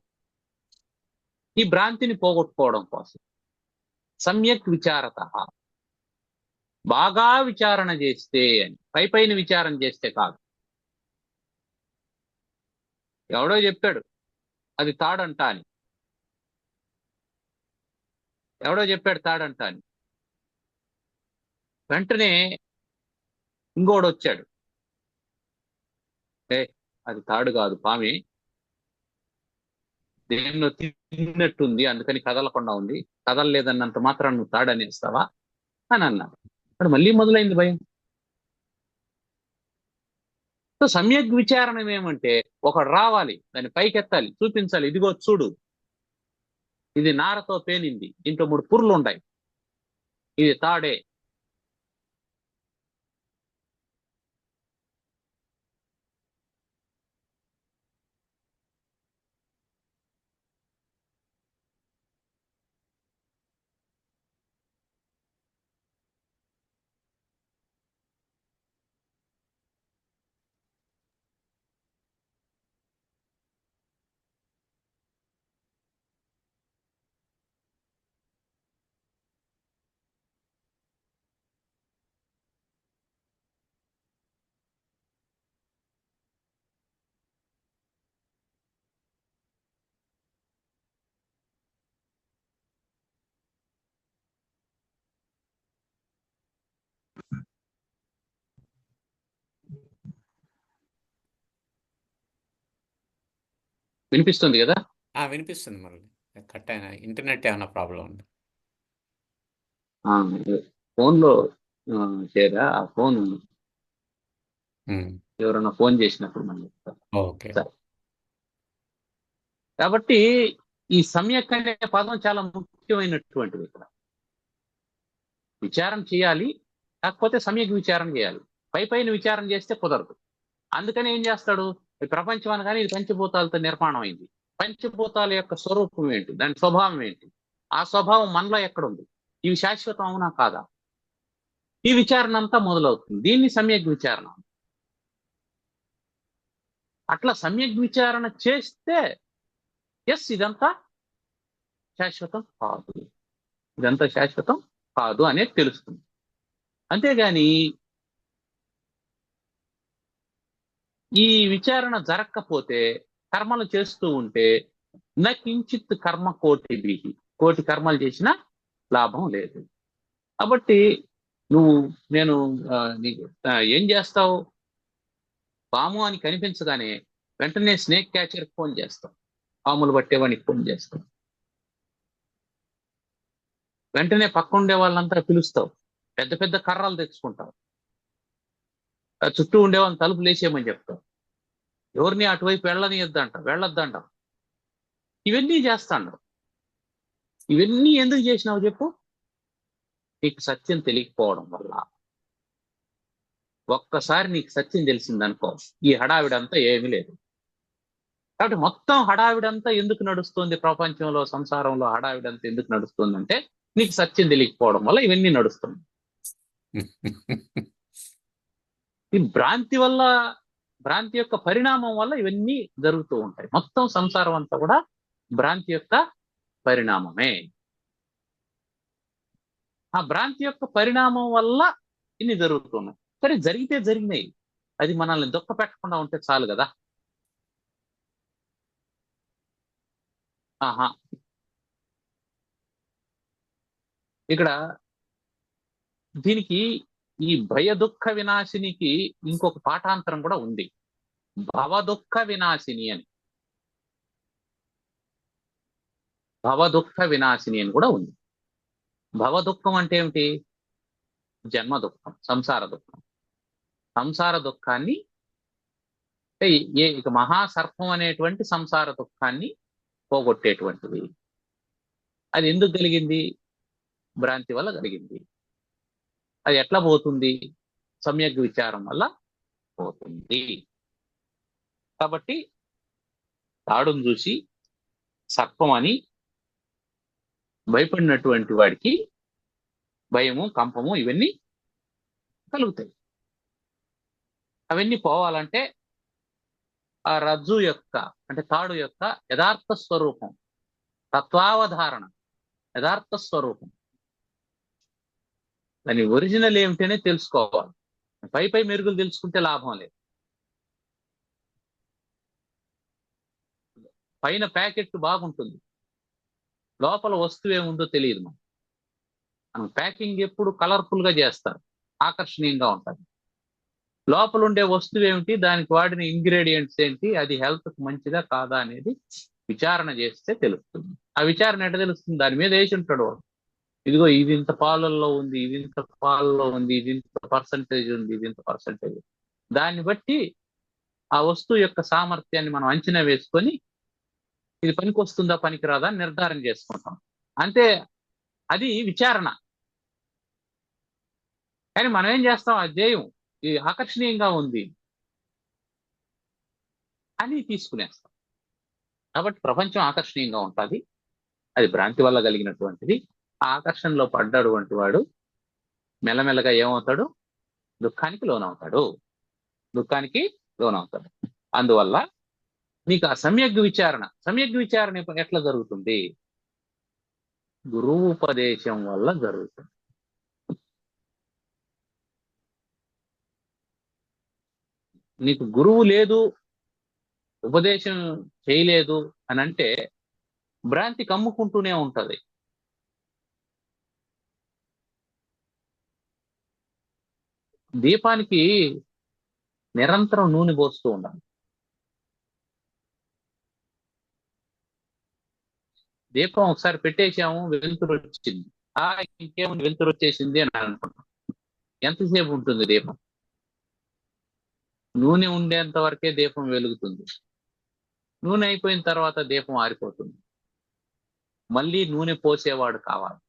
ఈ భ్రాంతిని పోగొట్టుకోవడం కోసం. సమ్యక్ విచారత, బాగా విచారణ చేస్తే అని, పైన విచారణ చేస్తే కాదు. ఎవడో చెప్పాడు అది తాడంట అని, ఎవడో చెప్పాడు తాడంట అని, వెంటనే ఇంకోడు వచ్చాడు, ఏ అది తాడు కాదు పామి, దేన్నో తిన్నట్టుంది అందుకని కదలకుండా ఉంది, కదలలేదన్నంత మాత్రం నువ్వు తాడనేస్తావా అని అన్నాడు. అక్కడ మళ్ళీ మొదలైంది భయం. సో సమ్యక్ విచారణ ఏమంటే, ఒకడు రావాలి, దాన్ని పైకెత్తాలి, చూపించాలి, ఇదిగో చూడు ఇది నారతో పేనింది, దీంట్లో 3 పుర్లు ఉంటాయి, ఇది తాడే. వినిపిస్తుంది కదా? వినిపిస్తుంది మురళి. కట్ అయిన ఇంటర్నెట్ ఏమైనా ప్రాబ్లం ఉంది? ఫోన్లో చేరా, ఆ ఫోన్ ఉమ్, ఎవరైనా ఫోన్ చేసినప్పుడు మనం చెప్తాం. ఓకే. సరే. కాబట్టి ఈ సమ్యక్ అనే పదం చాలా ముఖ్యమైనటువంటిది. ఇక్కడ విచారం చేయాలి, కాకపోతే సమ్యక్ విచారం చేయాలి. పైన విచారం చేస్తే కుదరదు. అందుకని ఏం చేస్తాడు, ఈ ప్రపంచం అనగానే ఇది పంచభూతాలతో నిర్మాణం అయింది. పంచభూతాల యొక్క స్వరూపం ఏంటి, దాని స్వభావం ఏంటి, ఆ స్వభావం మనలో ఎక్కడుంది, ఇవి శాశ్వతం అవునా కాదా? ఈ విచారణ అంతా మొదలవుతుంది. దీన్ని సమ్యక్ విచారణ. అట్లా సమ్యక్ విచారణ చేస్తే ఇదంతా శాశ్వతం కాదు, ఇదంతా శాశ్వతం కాదు అనేది తెలుస్తుంది. అంతేగాని ఈ విచారణ జరగకపోతే, కర్మలు చేస్తూ ఉంటే నకించిత్ కర్మ కోటి కర్మలు చేసినా లాభం లేదు. కాబట్టి నేను ఏం చేస్తావు? పాము అని కనిపించగానే వెంటనే స్నేక్ క్యాచర్ ఫోన్ చేస్తాం, పాములు పట్టేవాడికి ఫోన్ చేస్తాం, వెంటనే పక్కనుండే వాళ్ళంతా పిలుస్తావు, పెద్ద పెద్ద కర్రలు తెచ్చుకుంటావు, చుట్టూ ఉండే వాళ్ళని తలుపు లేచేయమని చెప్తావు, ఎవరిని అటువైపు వెళ్ళొద్దంట. ఇవన్నీ చేస్తాడు. ఇవన్నీ ఎందుకు చేసినావు చెప్పు? నీకు సత్యం తెలియకపోవడం వల్ల. ఒక్కసారి నీకు సత్యం తెలిసిందనుకో, ఈ హడావిడంతా ఏమీ లేదు. కాబట్టి మొత్తం హడావిడంతా ఎందుకు నడుస్తుంది ప్రపంచంలో, సంసారంలో హడావిడంతా ఎందుకు నడుస్తుందంటే నీకు సత్యం తెలియకపోవడం వల్ల ఇవన్నీ నడుస్తుంది. ఈ భ్రాంతి యొక్క పరిణామం వల్ల ఇవన్నీ జరుగుతూ ఉంటాయి. మొత్తం సంసారం అంతా కూడా భ్రాంతి యొక్క పరిణామమే. ఆ భ్రాంతి యొక్క పరిణామం వల్ల ఇన్ని జరుగుతున్నాయి. సరే, జరిగితే జరిగినాయి, అది మనల్ని దుఃఖ పెట్టకుండా ఉంటే చాలు కదా. ఆహా, ఇక్కడ దీనికి ఈ భయ దుఃఖ వినాశినికి ఇంకొక పాఠాంతరం కూడా ఉంది, భవ దుఃఖ వినాశిని అని. భవ దుఃఖ వినాశిని అని కూడా ఉంది. భవ దుఃఖం అంటే ఏమిటి? జన్మ దుఃఖం, సంసార దుఃఖం. సంసార దుఃఖాన్ని, ఇక మహాసర్పం అనేటువంటి సంసార దుఃఖాన్ని పోగొట్టేటువంటిది. అది ఎందుకు కలిగింది? భ్రాంతి వల్ల కలిగింది. అది ఎట్లా పోతుంది? సమ్యక్ విచారం వల్ల పోతుంది. కాబట్టి తాడును చూసి సర్పం అని భయపడినటువంటి వాడికి భయము, కంపము ఇవన్నీ కలుగుతాయి. అవన్నీ పోవాలంటే ఆ రజ్జు యొక్క, అంటే తాడు యొక్క యథార్థ స్వరూపం, తత్వావధారణ, యథార్థ స్వరూపం, దాని ఒరిజినల్ ఏమిటనే తెలుసుకోవాలి. పై మెరుగులు తెలుసుకుంటే లాభం లేదు. పైన ప్యాకెట్ బాగుంటుంది, లోపల వస్తువు ఏముందో తెలియదు. మనం ప్యాకింగ్ ఎప్పుడు కలర్ఫుల్ గా చేస్తారు, ఆకర్షణీయంగా ఉంటుంది. లోపల ఉండే వస్తువు ఏమిటి, దానికి వాడిన ఇంగ్రీడియంట్స్ ఏంటి, అది హెల్త్ కు మంచిదా కాదా అనేది విచారణ చేస్తే తెలుస్తుంది. ఆ విచారణ ఎట్లా తెలుస్తుంది? దాని మీద వేసి ఉంటాడు వాడు, ఇదిగో ఇది ఇంత పాలల్లో ఉంది, ఇది ఇంత పాలలో ఉంది, ఇది ఇంత పర్సంటేజ్ ఉంది, ఇది ఇంత పర్సంటేజ్. దాన్ని బట్టి ఆ వస్తువు యొక్క సామర్థ్యాన్ని మనం అంచనా వేసుకొని ఇది పనికి వస్తుందా పనికిరాదా అని నిర్ధారణ చేసుకుంటాం. అంతే, అది విచారణ. కానీ మనం ఏం చేస్తాం? ఆ ధ్యేయం ఇది ఆకర్షణీయంగా ఉంది అని తీసుకునేస్తాం. కాబట్టి ప్రపంచం ఆకర్షణీయంగా ఉంటుంది, అది భ్రాంతి వల్ల కలిగినటువంటిది. ఆ ఆకర్షణలో పడ్డటువంటి వాడు మెల్లమెల్లగా ఏమవుతాడు? దుఃఖానికి లోనవుతాడు. అందువల్ల నీకు ఆ సమ్యక్ విచారణ ఎట్లా జరుగుతుంది? గురువు ఉపదేశం వల్ల జరుగుతుంది. నీకు గురువు లేదు, ఉపదేశం చేయలేదు అని అంటే భ్రాంతి కమ్ముకుంటూనే ఉంటది. దీపానికి నిరంతరం నూనె పోస్తూ ఉండాలి. దీపం ఒకసారి పెట్టేసాము, వెలుతురు వచ్చింది, ఇంకేముంది వెలుతురు వచ్చేసింది అని అనుకుంటాం. ఎంతసేపు ఉంటుంది దీపం? నూనె ఉండేంత వరకే దీపం వెలుగుతుంది. నూనె అయిపోయిన తర్వాత దీపం ఆరిపోతుంది. మళ్ళీ నూనె పోసేవాడు కావాలి,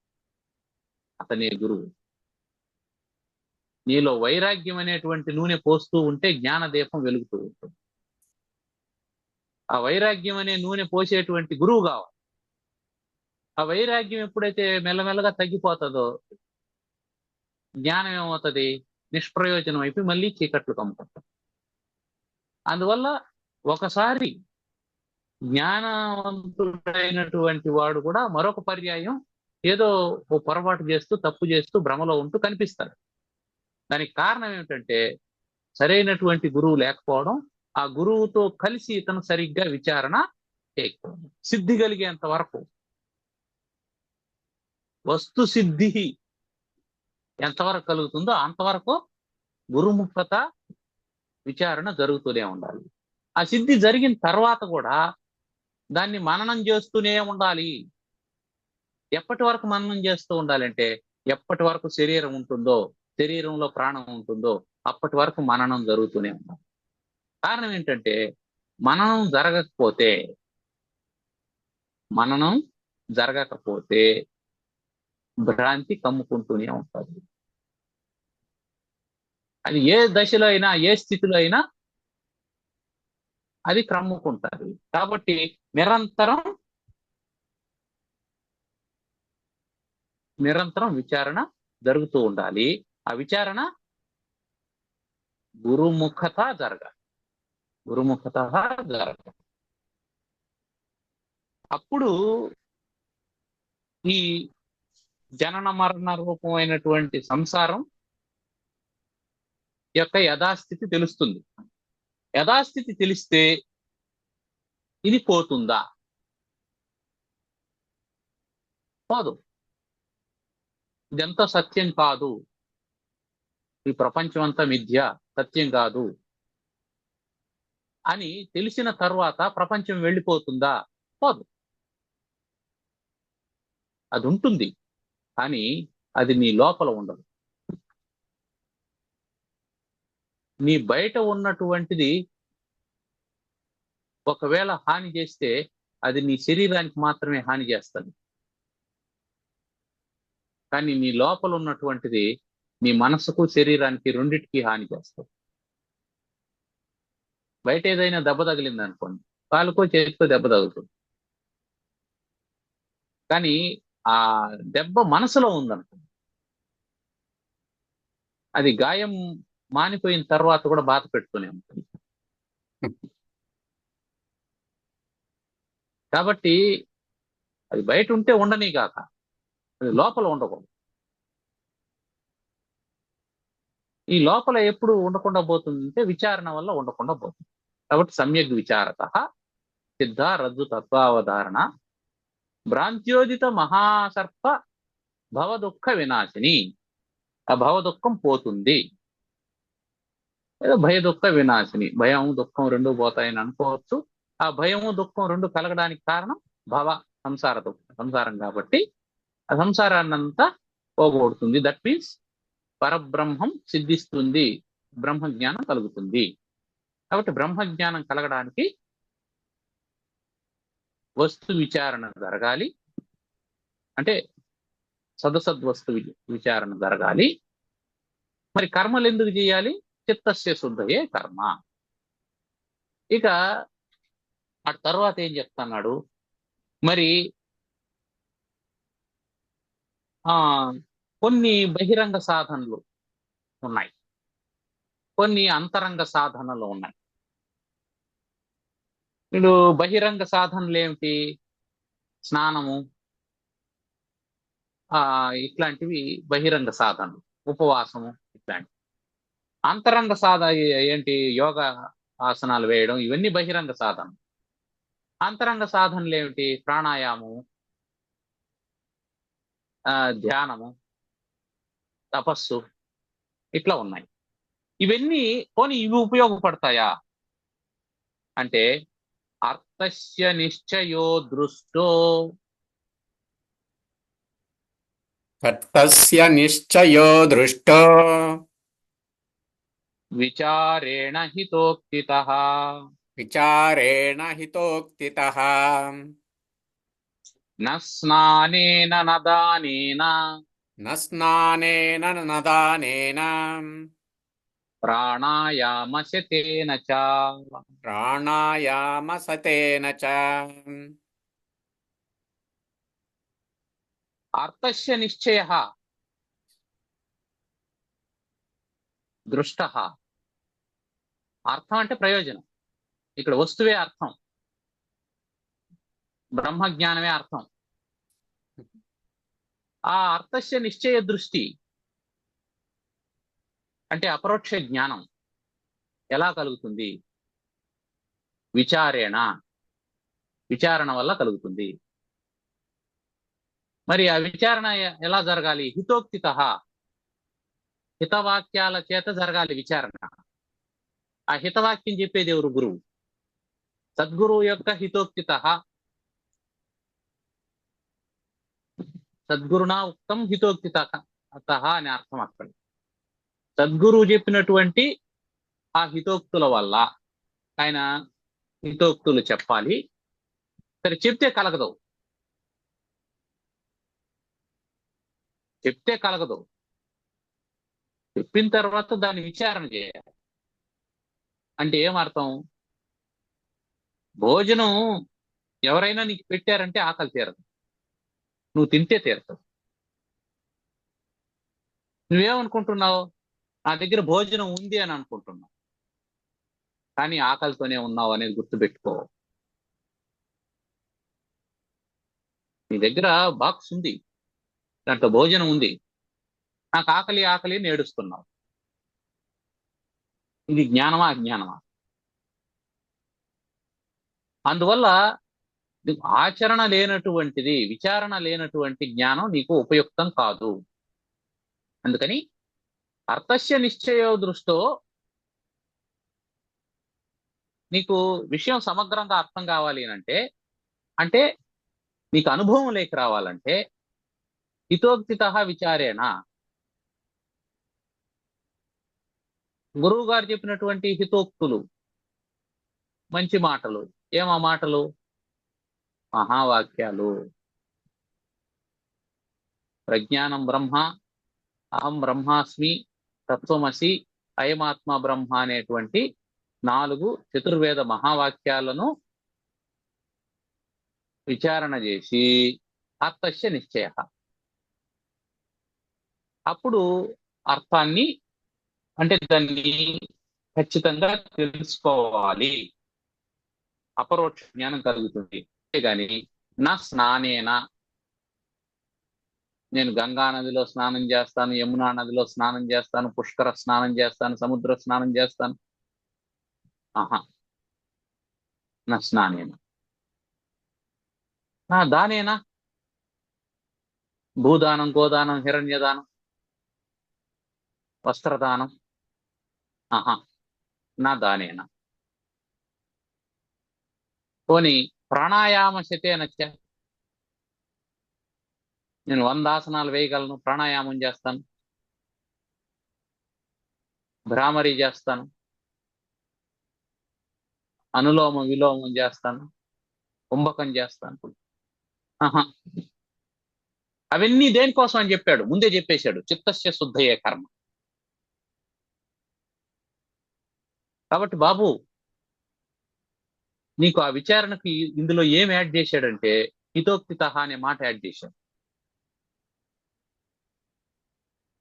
అతనే గురువు. నీలో వైరాగ్యం అనేటువంటి నూనె పోస్తూ ఉంటే జ్ఞాన దీపం వెలుగుతూ ఉంటుంది. ఆ వైరాగ్యం అనే నూనె పోసేటువంటి గురువు కావాలి. ఆ వైరాగ్యం ఎప్పుడైతే మెల్లమెల్లగా తగ్గిపోతుందో జ్ఞానం ఏమవుతుంది? నిష్ప్రయోజనం అయిపోయి మళ్ళీ చీకట్లు కమ్ముకుంటాం. అందువల్ల ఒకసారి జ్ఞానవంతుడైనటువంటి వాడు కూడా మరొక పర్యాయం ఏదో ఓ పొరపాటు చేస్తూ, తప్పు చేస్తూ, భ్రమలో ఉంటూ కనిపిస్తాడు. దానికి కారణం ఏమిటంటే సరైనటువంటి గురువు లేకపోవడం, ఆ గురువుతో కలిసి ఇతను సరిగ్గా విచారణ చేయకపోవడం. సిద్ధి కలిగేంత వరకు, వస్తు సిద్ధి ఎంతవరకు కలుగుతుందో అంతవరకు గురుముఖత విచారణ జరుగుతూనే ఉండాలి. ఆ సిద్ధి జరిగిన తర్వాత కూడా దాన్ని మననం చేస్తూనే ఉండాలి. ఎప్పటి వరకు మననం చేస్తూ ఉండాలంటే, ఎప్పటి వరకు శరీరం ఉంటుందో, శరీరంలో ప్రాణం ఉంటుందో అప్పటి వరకు మననం జరుగుతూనే ఉండాలి. కారణం ఏంటంటే మననం జరగకపోతే భ్రాంతి కమ్ముకుంటూనే ఉంటుంది. అది ఏ దశలో అయినా, ఏ స్థితిలో అయినా అది క్రమ్ముకుంటుంది. కాబట్టి నిరంతరం విచారణ జరుగుతూ ఉండాలి. ఆ విచారణ గురుముఖత జరగాలి. అప్పుడు ఈ జనన మరణ రూపమైనటువంటి సంసారం యొక్క యథాస్థితి తెలుస్తుంది. యథాస్థితి తెలిస్తే ఇది పోతుందా? పోదు. ఇదంతా సత్యం కాదు, ఈ ప్రపంచం అంతా మిథ్య, సత్యం కాదు అని తెలిసిన తర్వాత ప్రపంచం వెళ్ళిపోతుందా? పోదు. అది ఉంటుంది, కానీ అది నీ లోపల ఉండదు. నీ బయట ఉన్నటువంటిది ఒకవేళ హాని చేస్తే అది నీ శరీరానికి మాత్రమే హాని చేస్తుంది. కానీ నీ లోపల ఉన్నటువంటిది నీ మనసుకు, శరీరానికి, రెండిటికి హాని చేస్తుంది. బయట ఏదైనా దెబ్బ తగిలింది అనుకోండి, కాలుకో చేతికో దెబ్బ తగులుతుంది. కానీ ఆ దెబ్బ మనసులో ఉందనుకోండి, అది గాయం మానిపోయిన తర్వాత కూడా బాధ పెడుతూనే ఉంటుంది. కాబట్టి అది బయట ఉంటే ఉండని కాక, అది లోపల ఉండకూడదు. ఈ లోపల ఎప్పుడు ఉండకుండా పోతుందంటే విచారణ వల్ల ఉండకుండా పోతుంది. కాబట్టి సమ్యక్ విచారత సిద్ధ రజ్జు తత్వావధారణ భ్రాంత్యోదిత మహాసర్ప భవ దుఃఖ వినాశిని. ఆ భవ దుఃఖం పోతుంది. ఏదో భయ దుఃఖ వినాశిని, భయం దుఃఖం రెండు పోతాయని అనుకోవచ్చు. ఆ భయము దుఃఖం రెండు కలగడానికి కారణం భవ, సంసార దుఃఖం, సంసారం. కాబట్టి ఆ సంసారాన్నంతా పోగొడుతుంది. దట్ మీన్స్ పరబ్రహ్మం సిద్ధిస్తుంది, బ్రహ్మజ్ఞానం కలుగుతుంది. కాబట్టి బ్రహ్మజ్ఞానం కలగడానికి వస్తు విచారణ జరగాలి, అంటే సదసద్వస్తు విచారణ జరగాలి. మరి కర్మలు ఎందుకు చేయాలి? చిత్తస్య శుద్ధయే కర్మ. ఇక ఆ తర్వాత ఏం చెప్తున్నాడు మరి? కొన్ని బహిరంగ సాధనలు ఉన్నాయి, కొన్ని అంతరంగ సాధనలు ఉన్నాయి. వీడు బహిరంగ సాధనలు ఏమిటి? స్నానము, ఇట్లాంటివి బహిరంగ సాధనలు, ఉపవాసము ఇట్లాంటివి. అంతరంగ ఏంటి? యోగా ఆసనాలు వేయడం, ఇవన్నీ బహిరంగ సాధనలు. అంతరంగ సాధనలు ఏమిటి? ప్రాణాయామము, ధ్యానము, తపస్సు, ఇట్లా ఉన్నాయి. ఇవన్నీ పోనీ ఇవి ఉపయోగపడతాయా అంటే, అర్థస్య నిశ్చయో దృష్టో కర్తస్య నిశ్చయో దృష్టో విచారేణ హితోక్తితః. విచారేణ హితోక్తితః. న స్నానేన న దానేన న స్నానేన న దానేన ప్రాణాయామశతేన చ. ప్రాణాయామసతేన చ. అర్థస్య నిశ్చయః, దృష్ట. అర్థం అంటే ప్రయోజనం, ఇక్కడ వస్తువే అర్థం, బ్రహ్మజ్ఞానమే అర్థం. ఆ అర్థస్య నిశ్చయ దృష్టి అంటే అపరోక్ష జ్ఞానం ఎలా కలుగుతుంది? విచారణ వల్ల కలుగుతుంది. మరి ఆ విచారణ ఎలా జరగాలి? హితోక్తిత, హితవాక్యాల చేత జరగాలి విచారణ. ఆ హితవాక్యం చెప్పేది ఎవరు? గురువు. సద్గురువు యొక్క హితోక్తిత, సద్గురునా ఉక్తం హితోక్తిత అని అర్థం అక్కడ. సద్గురువు చెప్పినటువంటి ఆ హితోక్తుల వల్ల ఆయన హితోక్తులు చెప్పాలి. సరే, చెప్తే కలగదు, చెప్పిన తర్వాత దాన్ని విచారణ చేయాలి. అంటే ఏమర్థం? భోజనం ఎవరైనా నీకు పెట్టారంటే ఆకలి తీరదు, నువ్వు తింటే తీరదు. నువ్వేమనుకుంటున్నావు? నా దగ్గర భోజనం ఉంది అని అనుకుంటున్నావు, కానీ ఆకలితోనే ఉన్నావు అనేది గుర్తుపెట్టుకో. నీ దగ్గర బాక్స్ ఉంది, దాంట్లో భోజనం ఉంది, నాకు ఆకలి ఆకలి అని ఏడుస్తున్నావు. ఇది జ్ఞానమా అజ్ఞానమా? అందువల్ల ఆచరణ లేనటువంటిది, విచారణ లేనటువంటి జ్ఞానం నీకు ఉపయుక్తం కాదు. అందుకని అర్థస్య నిశ్చయ దృష్టో నీకు విషయం సమగ్రంగా అర్థం కావాలి అంటే నీకు అనుభవం లేక రావాలంటే హితోక్తిత విచారేణ, గురువు గారు చెప్పినటువంటి హితోక్తులు, మంచి మాటలు. ఏమా మాటలు? మహావాక్యాలు. ప్రజ్ఞానం బ్రహ్మ, అహం బ్రహ్మాస్మి, తత్వమసి, అయమాత్మ బ్రహ్మ అనేటువంటి 4 చతుర్వేద మహావాక్యాలను విచారణ చేసి అర్థస్య నిశ్చయ, అప్పుడు అర్థాన్ని అంటే దాన్ని ఖచ్చితంగా తెలుసుకోవాలి, అపరోక్ష జ్ఞానం కలుగుతుంది. అంతేగాని నా స్నానేనా, నేను గంగా నదిలో స్నానం చేస్తాను, యమునా నదిలో స్నానం చేస్తాను, పుష్కర స్నానం చేస్తాను, సముద్ర స్నానం చేస్తాను, ఆహా, నా స్నానేనా. నా దానేనా, భూదానం, గోదానం, హిరణ్యదానం, వస్త్రదానం, ఆహా, నా దానేనా. పోనీ ప్రాణాయామ శతేనచ్చ, నేను 100 ఆసనాలు వేయగలను, ప్రాణాయామం చేస్తాను, భ్రామరి చేస్తాను, అనులోమ విలోమం చేస్తాను, కుంభకం చేస్తాను, ఆహా. అవన్నీ దేనికోసం అని చెప్పాడు? ముందే చెప్పేశాడు, చిత్తస్య శుద్ధయే కర్మ. కాబట్టి బాబు, నీకు ఆ విచారణకి ఇందులో ఏం యాడ్ చేశాడంటే హితోక్తిత అనే మాట యాడ్ చేశాడు.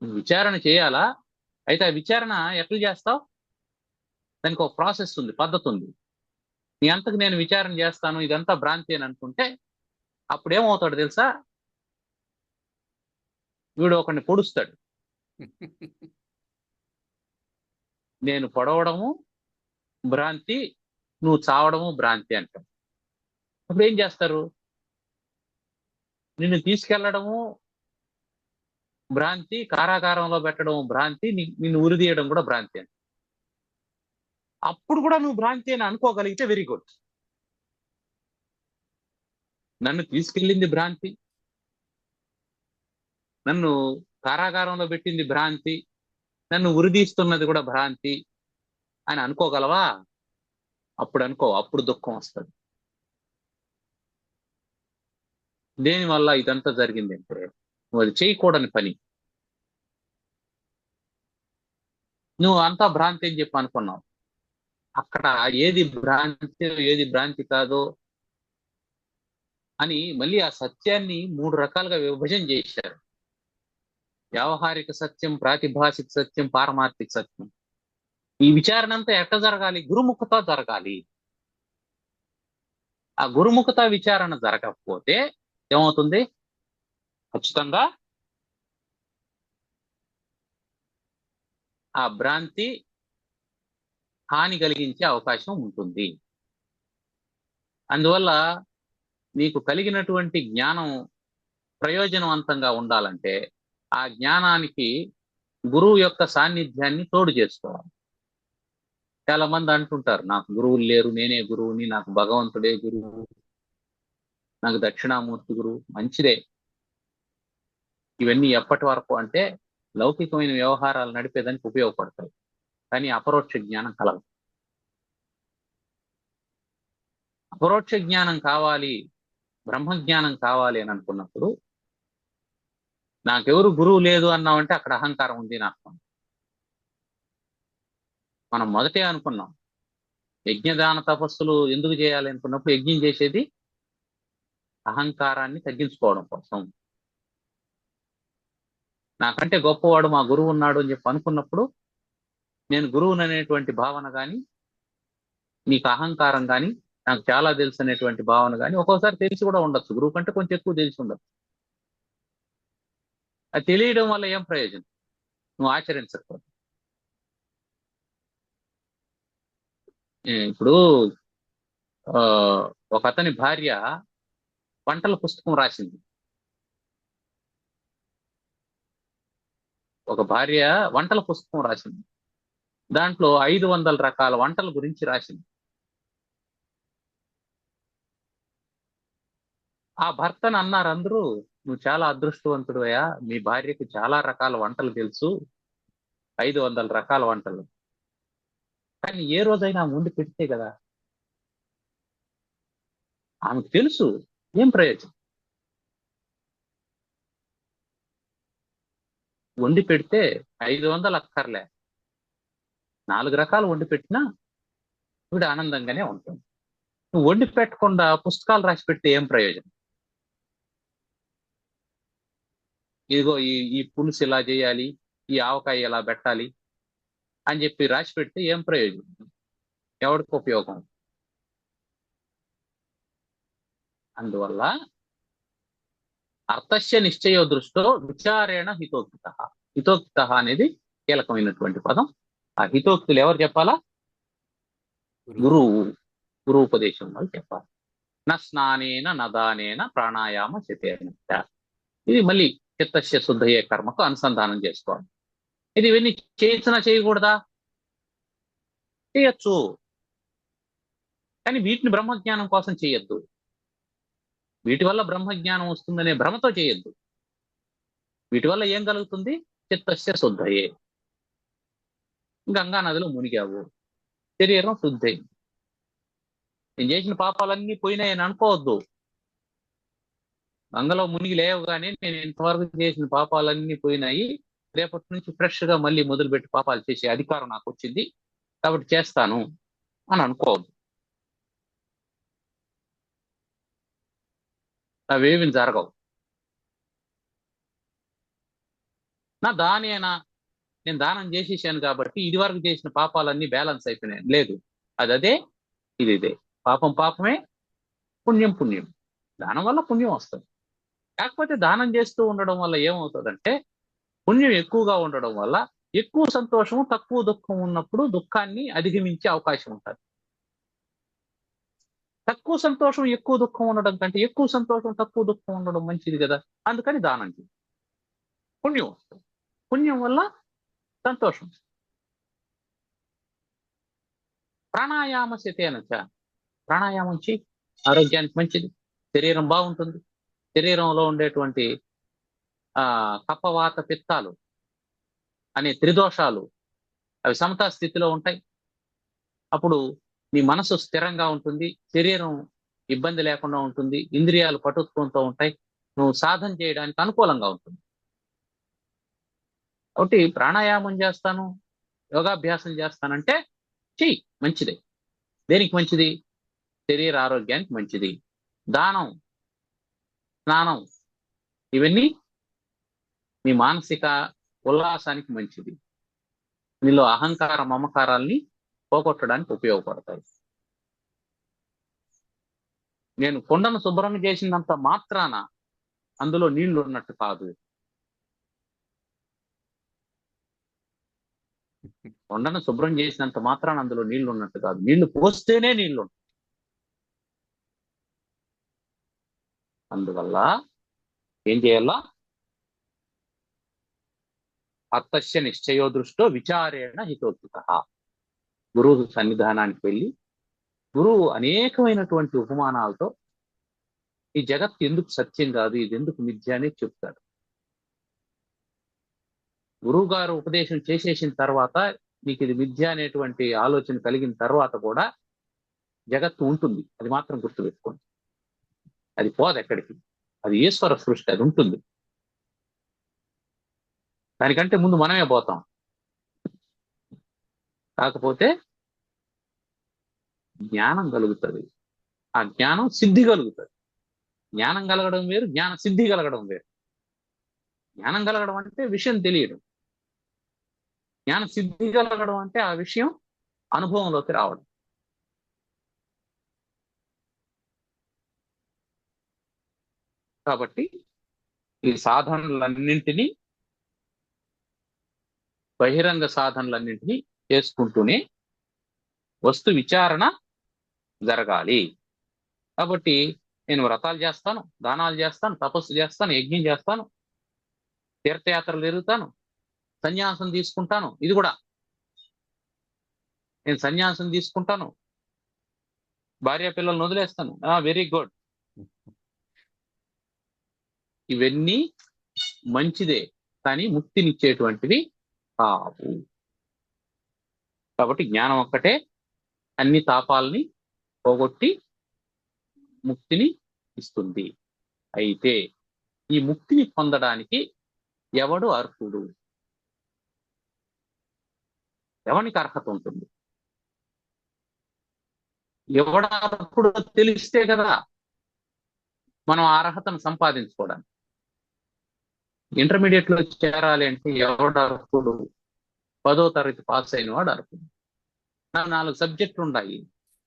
విచారణ చేయాలా? అయితే ఆ విచారణ ఎట్లా చేస్తావు? దానికి ఒక ప్రాసెస్ ఉంది, పద్ధతి ఉంది. నీ అంతకు నేను విచారణ చేస్తాను, ఇదంతా భ్రాంతి అని అనుకుంటే అప్పుడు ఏమవుతాడు తెలుసా? వీడు ఒకరిని పొడుస్తాడు. నేను పొడవడము భ్రాంతి, నువ్వు చావడము భ్రాంతి అంటావు. అప్పుడు ఏం చేస్తారు? నిన్ను తీసుకెళ్లడము భ్రాంతి, కారాగారంలో పెట్టడం భ్రాంతి, నిన్ను ఉరిదీయడం కూడా భ్రాంతి అని. అప్పుడు కూడా నువ్వు భ్రాంతి అని అనుకోగలిగితే వెరీ గుడ్. నన్ను తీసుకెళ్ళింది భ్రాంతి, నన్ను కారాగారంలో పెట్టింది భ్రాంతి, నన్ను ఉరిదీస్తున్నది కూడా భ్రాంతి అని అనుకోగలవా? అప్పుడు అనుకో, అప్పుడు దుఃఖం వస్తుంది. దేనివల్ల ఇదంతా జరిగిందంటే నువ్వు అది చేయకూడని పని. నువ్వు అంతా భ్రాంతి అని చెప్పి అనుకున్నావు. అక్కడ ఏది భ్రాంతి ఏది భ్రాంతి కాదో అని మళ్ళీ ఆ సత్యాన్ని 3 రకాలుగా విభజన చేశారు. వ్యావహారిక సత్యం, ప్రాతిభాషిక సత్యం, పారమార్థిక సత్యం. ఈ విచారణ అంతా ఎట్ట జరగాలి? గురుముఖత జరగాలి. ఆ గురుముఖత విచారణ జరగకపోతే ఏమవుతుంది? ఖచ్చితంగా ఆ భ్రాంతి హాని కలిగించే అవకాశం ఉంటుంది. అందువల్ల మీకు కలిగినటువంటి జ్ఞానం ప్రయోజనవంతంగా ఉండాలంటే ఆ జ్ఞానానికి గురువు యొక్క సాన్నిధ్యాన్ని తోడు చేసుకోవాలి. చాలా మంది అంటుంటారు, నాకు గురువులు లేరు, నేనే గురువుని, నాకు భగవంతుడే గురువు, నాకు దక్షిణామూర్తి గురువు. మంచిదే. ఇవన్నీ ఎప్పటి వరకు అంటే లౌకికమైన వ్యవహారాలు నడిపేదానికి ఉపయోగపడతాయి, కానీ అపరోక్ష జ్ఞానం కలగదు. అపరోక్ష జ్ఞానం కావాలి, బ్రహ్మజ్ఞానం కావాలి అని అనుకున్నప్పుడు నాకెవరు గురువు లేదు అన్నామంటే అక్కడ అహంకారం ఉంది అని అర్థం. మనం మొదటే అనుకున్నాం, యజ్ఞదాన తపస్సులు ఎందుకు చేయాలి అనుకున్నప్పుడు యజ్ఞం చేసేది అహంకారాన్ని తగ్గించుకోవడం కోసం. నాకంటే గొప్పవాడు మా గురువు ఉన్నాడు అని చెప్పి అనుకున్నప్పుడు నేను గురువుని అనేటువంటి భావన కానీ, నీకు అహంకారం కానీ, నాకు చాలా తెలుసు అనేటువంటి భావన కానీ ఒక్కోసారి తెలిసి కూడా ఉండొచ్చు, గురువు కంటే కొంచెం ఎక్కువ తెలిసి ఉండొచ్చు. అది తెలియడం వల్ల ఏం ప్రయోజనం? నువ్వు ఆచరించకపోతే. ఇప్పుడు ఆ ఒక అతని భార్య వంటల పుస్తకం రాసింది. ఒక భార్య వంటల పుస్తకం రాసింది. దాంట్లో 500 రకాల వంటల గురించి రాసింది. ఆ భర్తను అన్నారు అందరూ, నువ్వు చాలా అదృష్టవంతుడువయ్యా, మీ భార్యకు చాలా రకాల వంటలు తెలుసు, 500 రకాల వంటలు. కానీ ఏ రోజైనా ఆమె వండి పెడితే కదా, ఆమెకు తెలుసు, ఏం ప్రయోజనం? వండి పెడితే 500 అక్కర్లే, 4 రకాలు వండి పెట్టినా వీడు ఆనందంగానే ఉంటుంది. నువ్వు వండి పెట్టకుండా పుస్తకాలు రాసి పెడితే ఏం ప్రయోజనం? ఇదిగో ఈ పులుసు ఇలా చేయాలి, ఈ ఆవకాయ ఇలా పెట్టాలి అని చెప్పి రాసి పెడితే ఏం ప్రయోజనం? ఎవరికి ఉపయోగం? అందువల్ల అర్థస్య నిశ్చయ దృష్టో విచారేణ హితోక్త. హితోక్త అనేది కీలకమైనటువంటి పదం. ఆ హితోక్తులు ఎవరు చెప్పాలా? గురువు. గురువుపదేశం వాళ్ళు చెప్పాలి. న స్నానేన నదానేన ప్రాణాయామ శతేన. ఇది మళ్ళీ చిత్తస్య శుద్ధయే కర్మకు అనుసంధానం చేసుకోవాలి. ఇది ఇవన్నీ చేయించినా చేయకూడదా? చేయొచ్చు, కానీ వీటిని బ్రహ్మజ్ఞానం కోసం చేయొద్దు. వీటి వల్ల బ్రహ్మజ్ఞానం వస్తుందనే భ్రమతో చేయొద్దు. వీటి వల్ల ఏం కలుగుతుంది? చిత్తస్య శుద్ధయే. గంగా నదిలో మునిగావు, శరీరం శుద్ధి. నేను చేసిన పాపాలన్నీ పోయినాయని అనుకోవద్దు. గంగలో మునిగి లేవగానే నేను ఇంతవరకు చేసిన పాపాలన్నీ పోయినాయి, రేపటి నుంచి ఫ్రెష్ గా మళ్ళీ మొదలుపెట్టి పాపాలు చేసే అధికారం నాకు వచ్చింది కాబట్టి చేస్తాను అని అనుకోవద్దు. అవేమి జరగవు. నా దానేనా, నేను దానం చేసేసాను కాబట్టి ఇది వరకు చేసిన పాపాలన్నీ బ్యాలెన్స్ అయిపోయినాయి. లేదు, అదే ఇది ఇదే. పాపం పాపమే, పుణ్యం పుణ్యం. దానం వల్ల పుణ్యం వస్తుంది. కాకపోతే దానం చేస్తూ ఉండడం వల్ల ఏమవుతుందంటే, పుణ్యం ఎక్కువగా ఉండడం వల్ల ఎక్కువ సంతోషం తక్కువ దుఃఖం ఉన్నప్పుడు దుఃఖాన్ని అధిగమించే అవకాశం ఉంటుంది. తక్కువ సంతోషం ఎక్కువ దుఃఖం ఉండడం కంటే ఎక్కువ సంతోషం తక్కువ దుఃఖం ఉండడం మంచిది కదా. అందుకని దానం చేయి, పుణ్యం వస్తుంది. పుణ్యం వల్ల సంతోషం. ప్రాణాయామ శతేనచ. ప్రాణాయామం చేయి, ఆరోగ్యానికి మంచిది, శరీరం బాగుంటుంది. శరీరంలో ఉండేటువంటి కఫవాత పిత్తాలు అనే త్రిదోషాలు అవి సమతా స్థితిలో ఉంటాయి. అప్పుడు నీ మనసు స్థిరంగా ఉంటుంది, శరీరం ఇబ్బంది లేకుండా ఉంటుంది, ఇంద్రియాలు పటుత్వంతో ఉంటాయి, నువ్వు సాధన చేయడానికి అనుకూలంగా ఉంటుంది. కాబట్టి ప్రాణాయామం చేస్తాను, యోగాభ్యాసం చేస్తానంటే చెయ్యి, మంచిదే. దేనికి మంచిది? శరీర ఆరోగ్యానికి మంచిది. దానం, స్నానం ఇవన్నీ మీ మానసిక ఉల్లాసానికి మంచిది. నీలో అహంకార మమకారాల్ని పోగొట్టడానికి ఉపయోగపడతాయి. నేను కొండను శుభ్రం చేసినంత మాత్రాన అందులో నీళ్లు ఉన్నట్టు కాదు. కొండను శుభ్రం చేసినంత మాత్రాన అందులో నీళ్లు ఉన్నట్టు కాదు. నీళ్లు పోస్తేనే నీళ్లు ఉంటాయి. అందువల్ల ఏం చేయాలా? అత్తస్య నిశ్చయో దృష్టో విచారేణ హితోచిత. గురువు సన్నిధానానికి వెళ్ళి గురువు అనేకమైనటువంటి ఉపమానాలతో ఈ జగత్తు ఎందుకు సత్యం కాదు, ఇది ఎందుకు మిథ్య అనేది చెప్తాడు. గురువు గారు ఉపదేశం చేసేసిన తర్వాత నీకు ఇది మిథ్య అనేటువంటి ఆలోచన కలిగిన తర్వాత కూడా జగత్తు ఉంటుంది. అది మాత్రం గుర్తుపెట్టుకోండి. అది పోదు ఎక్కడికి. అది ఈశ్వర సృష్టి, అది ఉంటుంది. దానికంటే ముందు మనమే పోతాం. కాకపోతే జ్ఞానం కలుగుతుంది. ఆ జ్ఞానం సిద్ధి కలుగుతుంది. జ్ఞానం కలగడం వేరు, జ్ఞాన సిద్ధి కలగడం వేరు. జ్ఞానం కలగడం అంటే విషయం తెలియడం. జ్ఞాన సిద్ధి కలగడం అంటే ఆ విషయం అనుభవంలోకి రావడం. కాబట్టి ఈ సాధనలన్నింటినీ, బహిరంగ సాధనలన్నింటినీ చేసుకుంటూనే వస్తు విచారణ జరగాలి. కాబట్టి నేను వ్రతాలు చేస్తాను, దానాలు చేస్తాను, తపస్సు చేస్తాను, యజ్ఞం చేస్తాను, తీర్థయాత్రలు తిరుగుతాను, సన్యాసం తీసుకుంటాను. ఇది కూడా నేను సన్యాసం తీసుకుంటాను, భార్య పిల్లల్ని వదిలేస్తాను. Very good. ఇవన్నీ మంచిదే, కానీ ముక్తినిచ్చేటువంటివి కావు. కాబట్టి జ్ఞానం ఒక్కటే అన్ని తాపాలని పోగొట్టి ముక్తిని ఇస్తుంది. అయితే ఈ ముక్తిని పొందడానికి ఎవడు అర్హుడు? ఎవనికి అర్హత ఉంటుంది? ఎవడు అర్హుడు తెలిస్తే కదా మనం ఆ అర్హతను సంపాదించుకోవడానికి. ఇంటర్మీడియట్ లో చేరాలి అంటే ఎవడు అర్హుడు? 10వ తరగతి పాస్ అయిన వాడు అర్హుడు. 4 సబ్జెక్టులు ఉన్నాయి.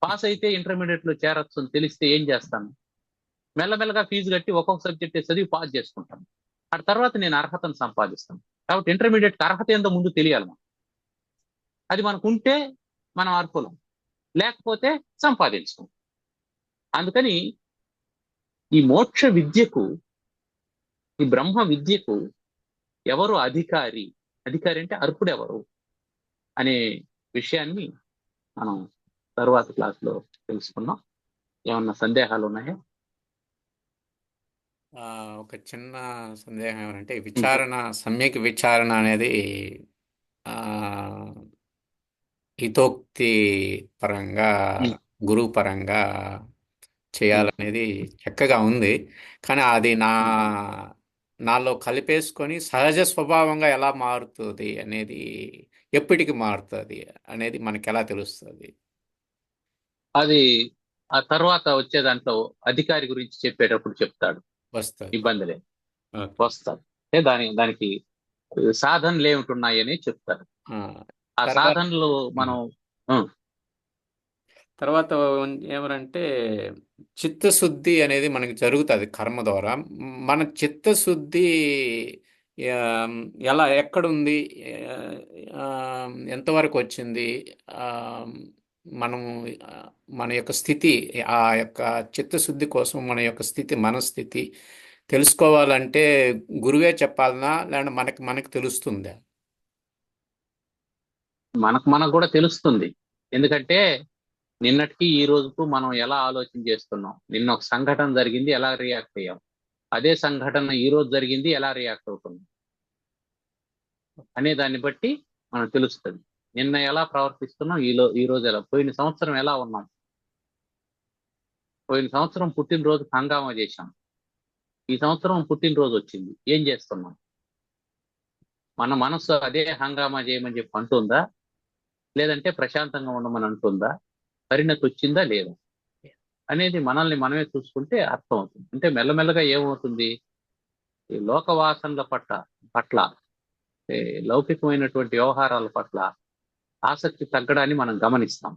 పాస్ అయితే ఇంటర్మీడియట్ లో చేరొచ్చు అని తెలిస్తే ఏం చేస్తాను? మెల్లమెల్లగా ఫీజు కట్టి ఒక్కొక్క సబ్జెక్ట్ చదివి పాస్ చేసుకుంటాను. ఆ తర్వాత నేను అర్హతను సంపాదిస్తాను. కాబట్టి ఇంటర్మీడియట్ అర్హత ఏందో ముందు తెలియాలి మనం. అది మనకు ఉంటే మనం అర్హులం, లేకపోతే సంపాదించుకోం. అందుకని ఈ మోక్ష విద్యకు, ఈ బ్రహ్మ విద్యకు ఎవరు అధికారి? అధికారి అంటే అర్హుడు ఎవరు అనే విషయాన్ని మనం తరువాత క్లాసులో తెలుసుకున్నాం. ఏమన్నా సందేహాలు ఉన్నాయా? ఒక చిన్న సందేహం ఏమంటే విచారణ, సమ్యక్ విచారణ అనేది ఆ, హితోక్తి పరంగా, గురువు పరంగా చేయాలనేది చక్కగా ఉంది. కానీ అది నాలో కలిపేసుకొని సహజ స్వభావంగా ఎలా మారుతుంది అనేది, ఎప్పటికి మారుతుంది అనేది మనకి ఎలా తెలుస్తుంది? అది ఆ తర్వాత వచ్చే దాంట్లో అధికారి గురించి చెప్పేటప్పుడు చెప్తాడు. వస్తుంది. ఇబ్బంది లేదు, ఓకే. వస్తాడు. అంటే దానికి సాధనలు ఏమిటి ఉన్నాయని చెప్తారు. ఆ తర్వాత సాధనలు మనం తర్వాత ఏమనంటే చిత్తశుద్ధి అనేది మనకి జరుగుతుంది కర్మ ద్వారా. మన చిత్తశుద్ధి ఆ, ఎలా, ఎక్కడుంది, ఆ, ఎంతవరకు వచ్చింది, ఆ, మనము మన యొక్క స్థితి, ఆ యొక్క చిత్తశుద్ధి కోసం మన యొక్క స్థితి, మనస్థితి తెలుసుకోవాలంటే గురువే చెప్పాలనా, లేదంటే మనకి తెలుస్తుందా? మనకు కూడా తెలుస్తుంది. ఎందుకంటే నిన్నటికి ఈ రోజుకు మనం ఎలా ఆలోచన చేస్తున్నాం, నిన్న ఒక సంఘటన జరిగింది, ఎలా రియాక్ట్ అయ్యాం, అదే సంఘటన ఈ రోజు జరిగింది, ఎలా రియాక్ట్ అవుతుంది అనే దాన్ని బట్టి మనకు తెలుస్తుంది. నిన్న ఎలా ప్రవర్తిస్తున్నాం, ఈ రోజు ఎలా, పోయిన సంవత్సరం ఎలా ఉన్నాం. పోయిన సంవత్సరం పుట్టినరోజు హంగామా చేశాం, ఈ సంవత్సరం పుట్టినరోజు వచ్చింది, ఏం చేస్తున్నాం? మన మనసు అదే హంగామా చేయమని చెప్పి అంటుందా, లేదంటే ప్రశాంతంగా ఉండమని అంటుందా, పరిణతి వచ్చిందా లేదా అనేది మనల్ని మనమే చూసుకుంటే అర్థం అవుతుంది. అంటే మెల్లమెల్లగా ఏమవుతుంది, ఈ లోక వాసనల పట్ల లౌకికమైనటువంటి వ్యవహారాల పట్ల ఆసక్తి తగ్గడాన్ని మనం గమనిస్తాం.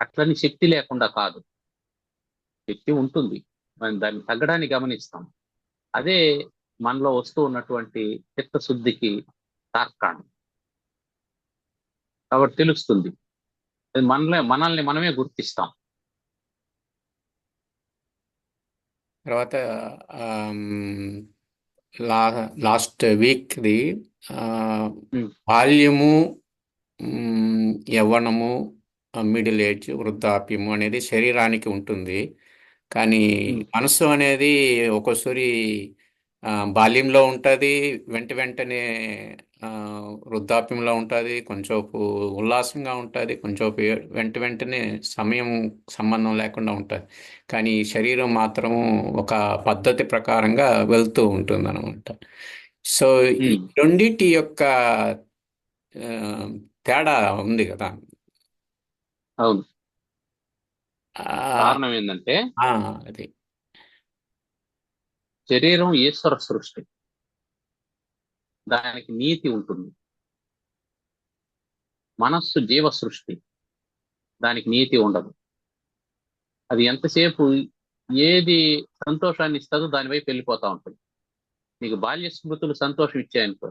అట్లని శక్తి లేకుండా కాదు, శక్తి ఉంటుంది, మనం దాన్ని తగ్గడాన్ని గమనిస్తాం. అదే మనలో వస్తూ ఉన్నటువంటి చిత్తశుద్ధికి తార్కాణం. కాబట్టి తెలుస్తుంది, అది మనల్ని మనమే గుర్తిస్తాం. తర్వాత లాస్ట్ వీక్ది ఉమ్, బాల్యము, యవ్వనము, మిడిల్ ఏజ్, వృద్ధాప్యము అనేది శరీరానికి ఉంటుంది. కానీ ఉమ్, మనసు అనేది ఒక్కోసారి బాల్యంలో ఉంటుంది, వెంటనే ఆ, వృద్ధాప్యంలో ఉంటుంది, కొంచెంసేపు ఉల్లాసంగా ఉంటుంది, కొంచెంసేపు వెంటనే సమయం సంబంధం లేకుండా ఉంటుంది. కానీ ఈ శరీరం మాత్రం ఒక పద్ధతి ప్రకారంగా వెళ్తూ ఉంటుంది అనమాట. సో ఈ ఉమ్. రెండిటి యొక్క ఆ, తేడా ఉంది కదా. అవును. ఆ, కారణం ఏంటంటే అది శరీరం ఈశ్వర సృష్టి, దానికి నీతి ఉంటుంది. మనస్సు జీవ సృష్టి, దానికి నీతి ఉండదు. అది ఎంతసేపు ఏది సంతోషాన్ని ఇస్తుందో దాని వైపు వెళ్ళిపోతా ఉంటుంది. నీకు బాల్య స్మృతులు సంతోషం ఇచ్చాయనుకో,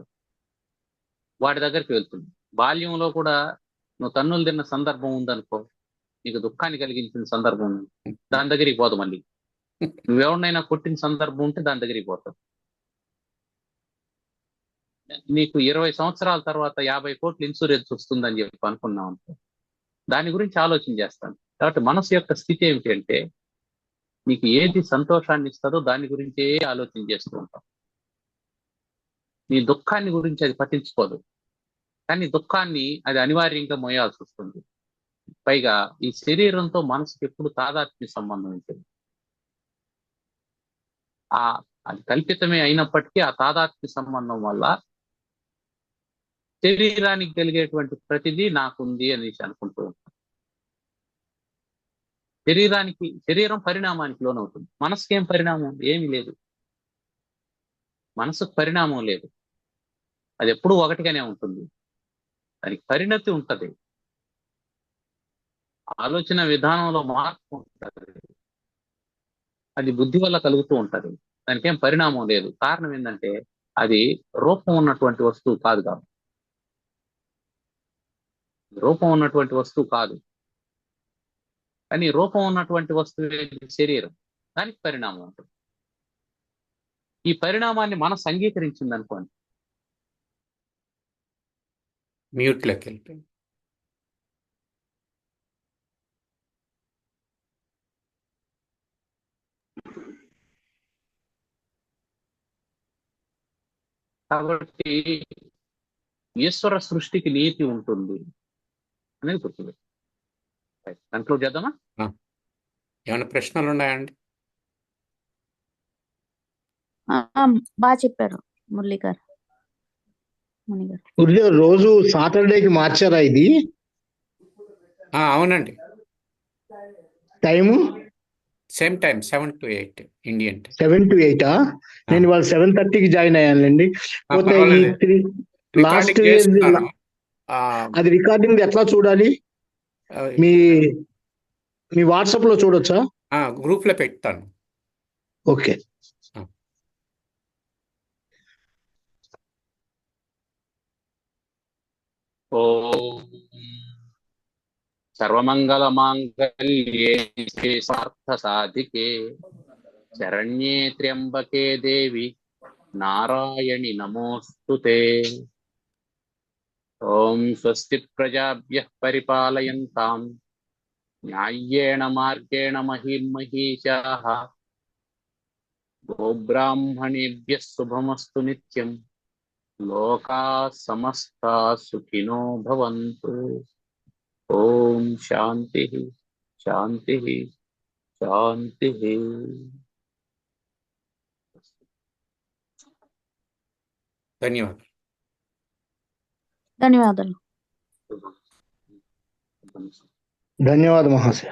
వాటి దగ్గరికి వెళ్తుంది. బాల్యంలో కూడా నువ్వు తన్నులు తిన్న సందర్భం ఉందనుకో, నీకు దుఃఖాన్ని కలిగించిన సందర్భం ఉంది, దాని దగ్గరికి పోదు. మళ్ళీ నువ్వెవరినైనా కొట్టిన సందర్భం ఉంటే దాని దగ్గరికి పోతావు. నీకు 20 సంవత్సరాల తర్వాత 50 కోట్ల ఇన్సూరెన్స్ వస్తుందని చెప్పి అనుకున్నాం అనుకో, దాని గురించి ఆలోచన చేస్తాను. కాబట్టి మనసు యొక్క స్థితి ఏమిటి అంటే, నీకు ఏది సంతోషాన్ని ఇస్తుందో దాని గురించే ఆలోచన చేస్తూ ఉంటాం. నీ దుఃఖాన్ని గురించి అది పట్టించుకోదు, కానీ దుఃఖాన్ని అది అనివార్యంగా మోయాల్సి వస్తుంది. పైగా ఈ శరీరంతో మనసుకి ఎప్పుడు తాదాత్మ్య సంబంధం ఉంటుంది. ఆ అది కల్పితమే అయినప్పటికీ ఆ తాదాత్మ్య సంబంధం వల్ల శరీరానికి కలిగేటువంటి ప్రతిదీ నాకుంది అనేసి అనుకుంటూ ఉంటాం. శరీరం పరిణామానికి లోనవుతుంది. మనసుకి ఏం పరిణామం? ఏమీ లేదు. మనసుకు పరిణామం లేదు, అది ఎప్పుడూ ఒకటిగానే ఉంటుంది. దానికి పరిణతి ఉంటది, ఆలోచన విధానంలో మార్పు ఉంటది, అది బుద్ధి వల్ల కలుగుతూ ఉంటది. దానికి ఏం పరిణామం లేదు. కారణం ఏంటంటే అది రూపం ఉన్నటువంటి వస్తువు కాదు. కాబట్టి రూపం ఉన్నటువంటి వస్తువు కాదు, కానీ రూపం ఉన్నటువంటి వస్తువు శరీరం, దానికి పరిణామం ఉంటుంది. ఈ పరిణామాన్ని మనసు అంగీకరించింది అనుకోండి, మ్యూట్లోకి వెళ్ళిపోయింది. కాబట్టి ఈశ్వర సృష్టికి నీతి ఉంటుంది అనేది గుర్తుపెట్టు. కన్క్లూడ్ చేద్దామా? ఏమైనా ప్రశ్నలు ఉన్నాయండి? బాగా చెప్పారు మురళి గారు, ముని గారు. గురుగారు రోజు సాటర్డేకి మార్చారా ఇది అవునండి, time? Same time 7 to 8 Indian time. 7 to 8. నేను ఇవాళ 7:30కి జాయిన్ అయ్యానండి. పోతే ఈ లాస్ట్ అది రికార్డింగ్ ఎట్లా చూడాలి? మీ మీ వాట్సాప్ లో చూడొచ్చా? గ్రూప్ లో పెడతాను. ఓకే. ఓం సర్వమంగళ మాంగళ్యే సార్థ సాధికే శరణ్యే త్ర్యంబకే దేవి నారాయణి నమోస్తుతే. ఓం స్వస్తి ప్రజాభ్యః పరిపాలయంతాం న్యాయ్యేన మార్గేణ మహీర్మహీషాః. గోబ్రాహ్మణేభ్యः శుభమస్తు నిత్యం. లోకాః సమస్తాః సుఖినో భవంతు. ఓం శాంతి శాంతి శాంతి. ధన్యవాదాలు. ధన్యవాదాలు. ధన్యవాదాలు మహాశయ.